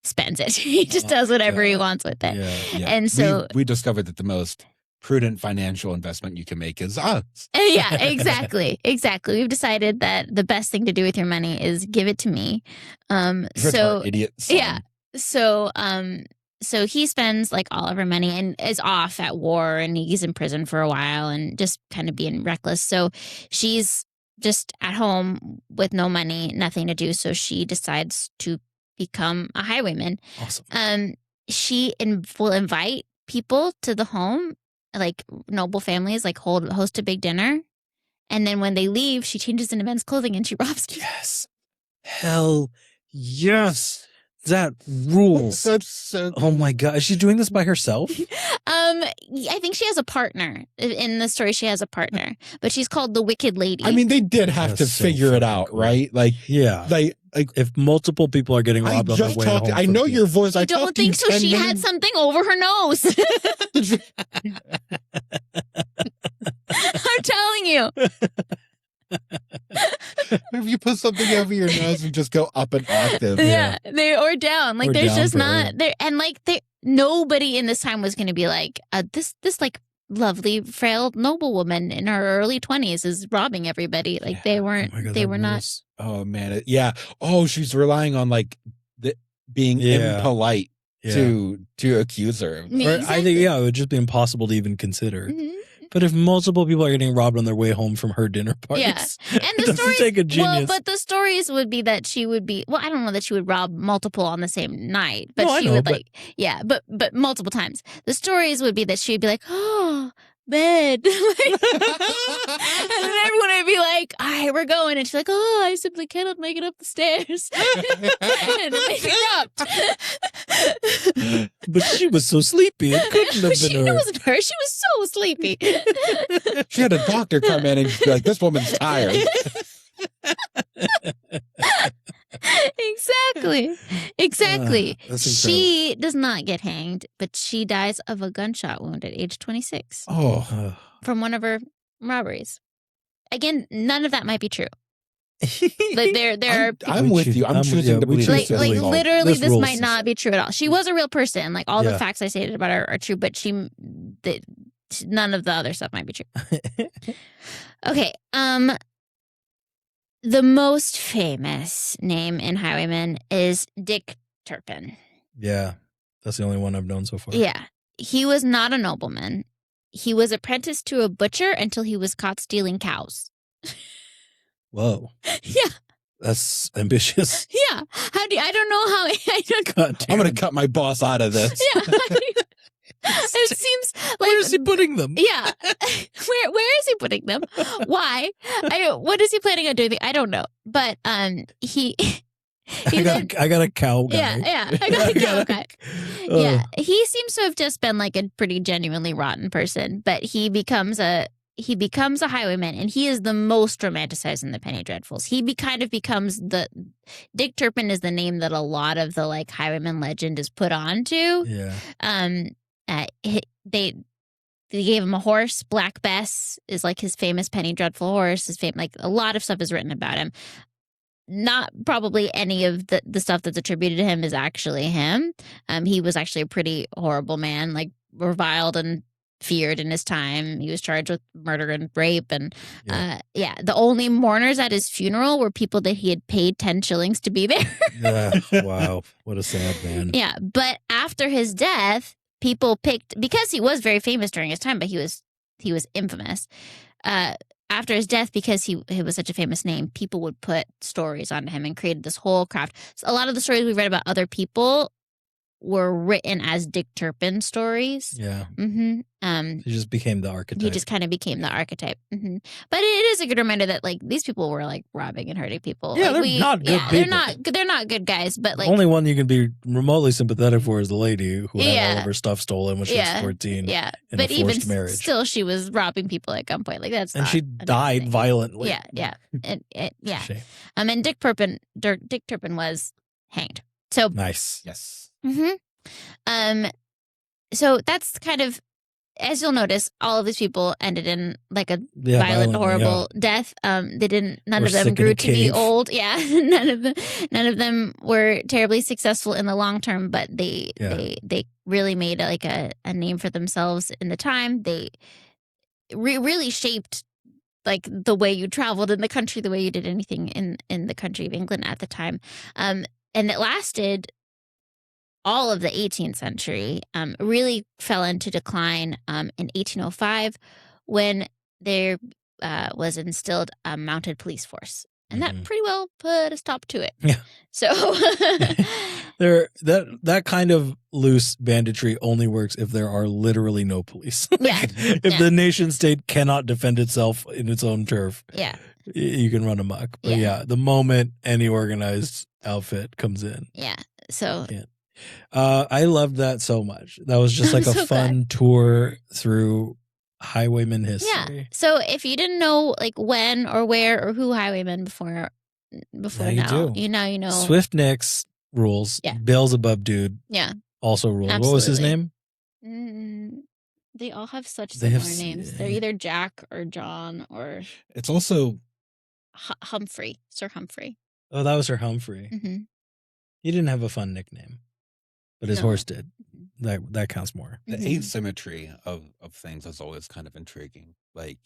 spends it. He just does whatever he wants with it. Yeah. And so we discovered that the most prudent financial investment you can make is us. yeah, exactly. We've decided that the best thing to do with your money is give it to me. Idiot son. Yeah. So he spends like all of her money and is off at war, and he's in prison for a while and just kind of being reckless. So she's just at home with no money, nothing to do. So she decides to become a highwayman. Awesome. She will invite people to the home, like noble families, like host a big dinner. And then when they leave, she changes into men's clothing and she robs them. Yes. Hell yes. That rules. That's so Oh my God. Is she doing this by herself? I think she has a partner. In the story, she has a partner, but she's called the Wicked Lady. I mean, they did have That's to so figure it fucking out, cool. right? Like, Yeah. like If multiple people are getting I robbed on their just way talked. home. I from know the- your voice. I don't talked to you think so. 10 She had minutes. something over her nose. I'm telling you. If you put something over your nose and just go up an octave. Yeah, they or down. Like Or there's down just for not her. there, and like nobody in this time was going to be like this like lovely frail noblewoman in her early 20s is robbing everybody. Like they weren't. Oh my God, they that were not. rules. Oh man. Yeah. Oh, she's relying on like being Yeah. impolite Yeah. to accuse her. of Yeah. Or I Exactly. think, yeah, it would just be impossible to even consider. Mhm. But if multiple people are getting robbed on their way home from her dinner parties, Yeah. And it the doesn't stories, take a genius. well, but the stories would be that she would be. Well, I don't know that she would rob multiple on the same night, but No, I she know, would but- like, yeah, but multiple times. The stories would be that she would be like, oh, bed, and then everyone would be like, all right, we're going, and she's like, oh, I simply cannot make it up the stairs, and then they get robbed. But she was so sleepy, it couldn't have been It her. wasn't her. She was so sleepy. She had a doctor come in and just be like, "This woman's tired." Exactly. That's She does not get hanged, but she dies of a gunshot wound at age 26 Oh, Ugh. from one of her robberies. Again, none of that might be true. Like there are I'm with you. I'm choosing to believe like this like is all- literally this this rules. might not be true at all. She was a real person. Like all the Yeah. facts I stated about her are true, but none of the other stuff might be true. Okay. The most famous name in Highwaymen is Dick Turpin. Yeah, that's the only one I've known so far. Yeah. He was not a nobleman. He was apprenticed to a butcher until he was caught stealing cows. Whoa, Yeah. that's ambitious. Yeah. I don't know how God damn. I'm gonna cut my boss out of this. yeah. It seems like Where's he putting them? Yeah. Where is he putting them? Why? What is he planning on doing? I don't know. But he I got a cow guy. Yeah. I got a cow guy. Yeah. He seems to have just been like a pretty genuinely rotten person, but he becomes a highwayman, and he is the most romanticized in the Penny Dreadfuls. He kind of becomes Dick Turpin is the name that a lot of the like highwayman legend is put onto. Yeah. They gave him a horse. Black Bess is like his famous Penny Dreadful horse. Like a lot of stuff is written about him. Not probably any of the stuff that's attributed to him is actually him. He was actually a pretty horrible man, like reviled and feared in his time. He was charged with murder and rape, and the only mourners at his funeral were people that he had paid 10 shillings to be there. Wow, what a sad man. Yeah, but after his death, people picked, because he was very famous during his time, but he was infamous. After his death, because he was such a famous name, people would put stories onto him and created this whole craft. So a lot of the stories we read about other people were written as Dick Turpin stories. Yeah. Mm-hmm. He just became the archetype. He just kind of became the archetype. Mm-hmm. But it is a good reminder that like these people were like robbing and hurting people. Yeah, like, they're not good people. They're not good guys. But like the only one you can be remotely sympathetic for is the lady who had all of her stuff stolen when she was 14. Yeah, in but a even marriage. Still, she was robbing people at gunpoint. Like that's and she died violently. Yeah. Yeah. Shame. And Dick Turpin was hanged. So nice. Yes. Mm-hmm. So that's kind of, as you'll notice, all of these people ended in like a violent, horrible death. None of them grew to be old. Yeah, none of them were terribly successful in the long term, but they really made like a name for themselves in the time. They really shaped like the way you traveled in the country, the way you did anything in the country of England at the time. And it lasted all of the 18th century, really fell into decline in 1805 when there was instilled a mounted police force. And that pretty well put a stop to it. Yeah. So that kind of loose banditry only works if there are literally no police. Yeah. If the nation state cannot defend itself in its own turf, you can run amok. But the moment any organized outfit comes in. Yeah. So I loved that so much. That was just like a fun tour through Highwayman history. Yeah. So if you didn't know like when or where or who Highwaymen before now, you know. Swift Nicks rules. Yeah. Beelzebub dude. Yeah. Also rules. Absolutely. What was his name? They all have such similar names. They're either Jack or John or it's also Humphrey, Sir Humphrey. Oh, that was Sir Humphrey. Mm-hmm. He didn't have a fun nickname, but his horse did. That counts more. The asymmetry of things is always kind of intriguing. Like,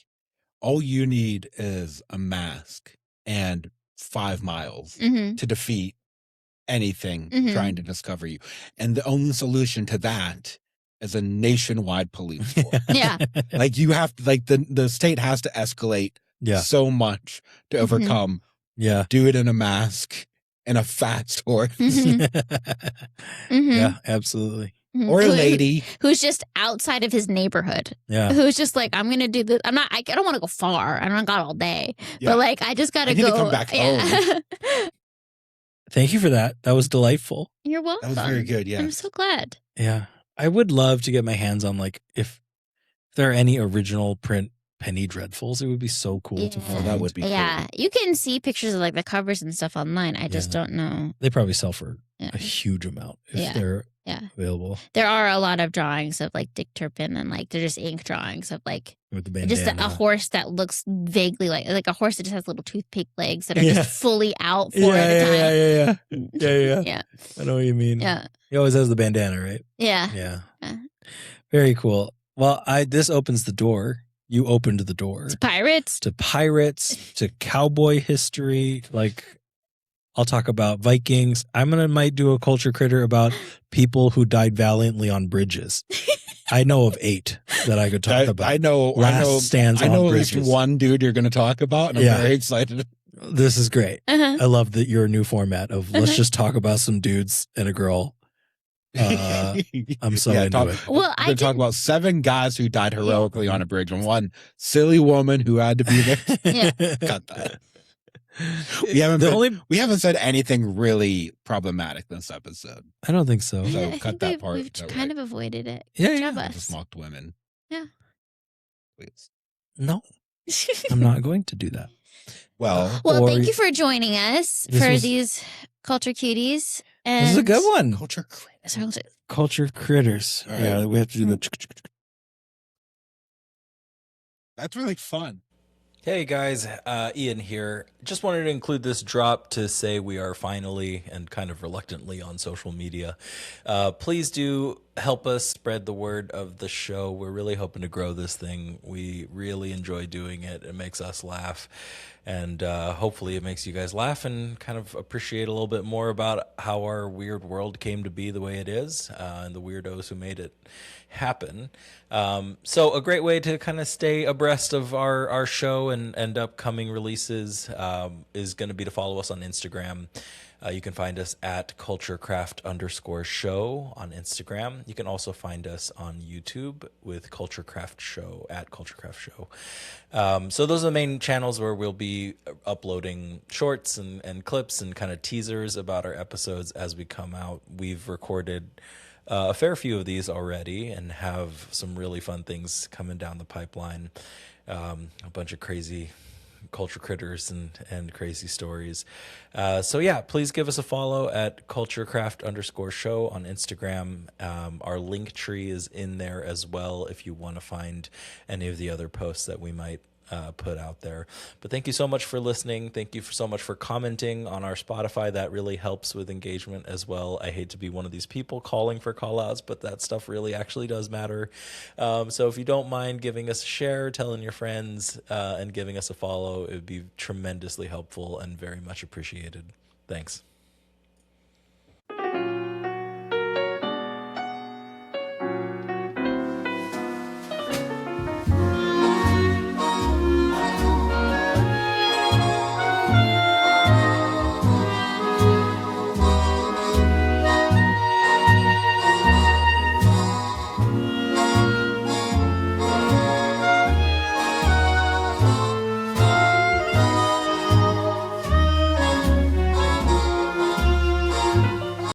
all you need is a mask and 5 miles to defeat anything trying to discover you. And the only solution to that is a nationwide police force. Yeah. Like, you have to, like, the state has to escalate so much to overcome. Yeah. Do it in a mask and a fast horse. Yeah, absolutely. Or a lady who's just outside of his neighborhood. Yeah. Who's just like, I'm going to do this. I don't want to go far. I don't got all day. Yeah. But like, I just got to go. To come back home. Thank you for that. That was delightful. You're welcome. That was very good. Yeah. I'm so glad. Yeah. I would love to get my hands on like, if there are any original print Penny Dreadfuls, it would be so cool to find. Oh, that would be cool. You can see pictures of like the covers and stuff online. I just don't know. They probably sell for a huge amount if they're available. There are a lot of drawings of like Dick Turpin, and like they're just ink drawings of like with the bandana. Just a horse that looks vaguely like a horse that just has little toothpick legs that are just fully out for the time. Yeah. I know what you mean. Yeah. He always has the bandana, right? Yeah. Very cool. Well, this opens the door. You opened the door. To pirates, to cowboy history. Like, I'll talk about Vikings. Might do a culture critter about people who died valiantly on bridges. I know of 8 that I could talk about. I know stands I know on at least bridges. one dude you're going to talk about, and I'm very excited. This is great. I love that your new format of let's just talk about some dudes and a girl I'm so into it. Well, We're talking about 7 guys who died heroically on a bridge and 1 silly woman who had to be there. Yeah. Cut that. We haven't said anything really problematic this episode. I don't think so. So I cut think that part. We've kind of avoided it. Yeah, Good yeah. job, I us. just mocked women. Yeah. Please. No, I'm not going to do that. Well, Thank you for joining us these culture cuties. And This is a good one. culture Critters. All right. Yeah, we have to do the. that's really fun. Hey guys, Ian here. Just wanted to include this drop to say we are finally and kind of reluctantly on social media. Please do help us spread the word of the show. We're really hoping to grow this thing. We really enjoy doing it. It makes us laugh. And hopefully it makes you guys laugh and kind of appreciate a little bit more about how our weird world came to be the way it is and the weirdos who made it happen. So a great way to kind of stay abreast of our show and upcoming releases is going to be to follow us on Instagram. You can find us at culturecraft_show on Instagram. You can also find us on YouTube with Culturecraft Show at Culturecraft Show. So those are the main channels where we'll be uploading shorts and clips and kind of teasers about our episodes as we come out. We've recorded a fair few of these already and have some really fun things coming down the pipeline. A bunch of crazy culture critters and crazy stories. So yeah, please give us a follow at culturecraft_show on Instagram. Our link tree is in there as well if you want to find any of the other posts that we might put out there. But thank you so much for listening. Thank you so much for commenting on our Spotify. That really helps with engagement as well. I hate to be one of these people calling for call outs, but that stuff really actually does matter. So if you don't mind giving us a share, telling your friends, and giving us a follow, it would be tremendously helpful and very much appreciated. Thanks.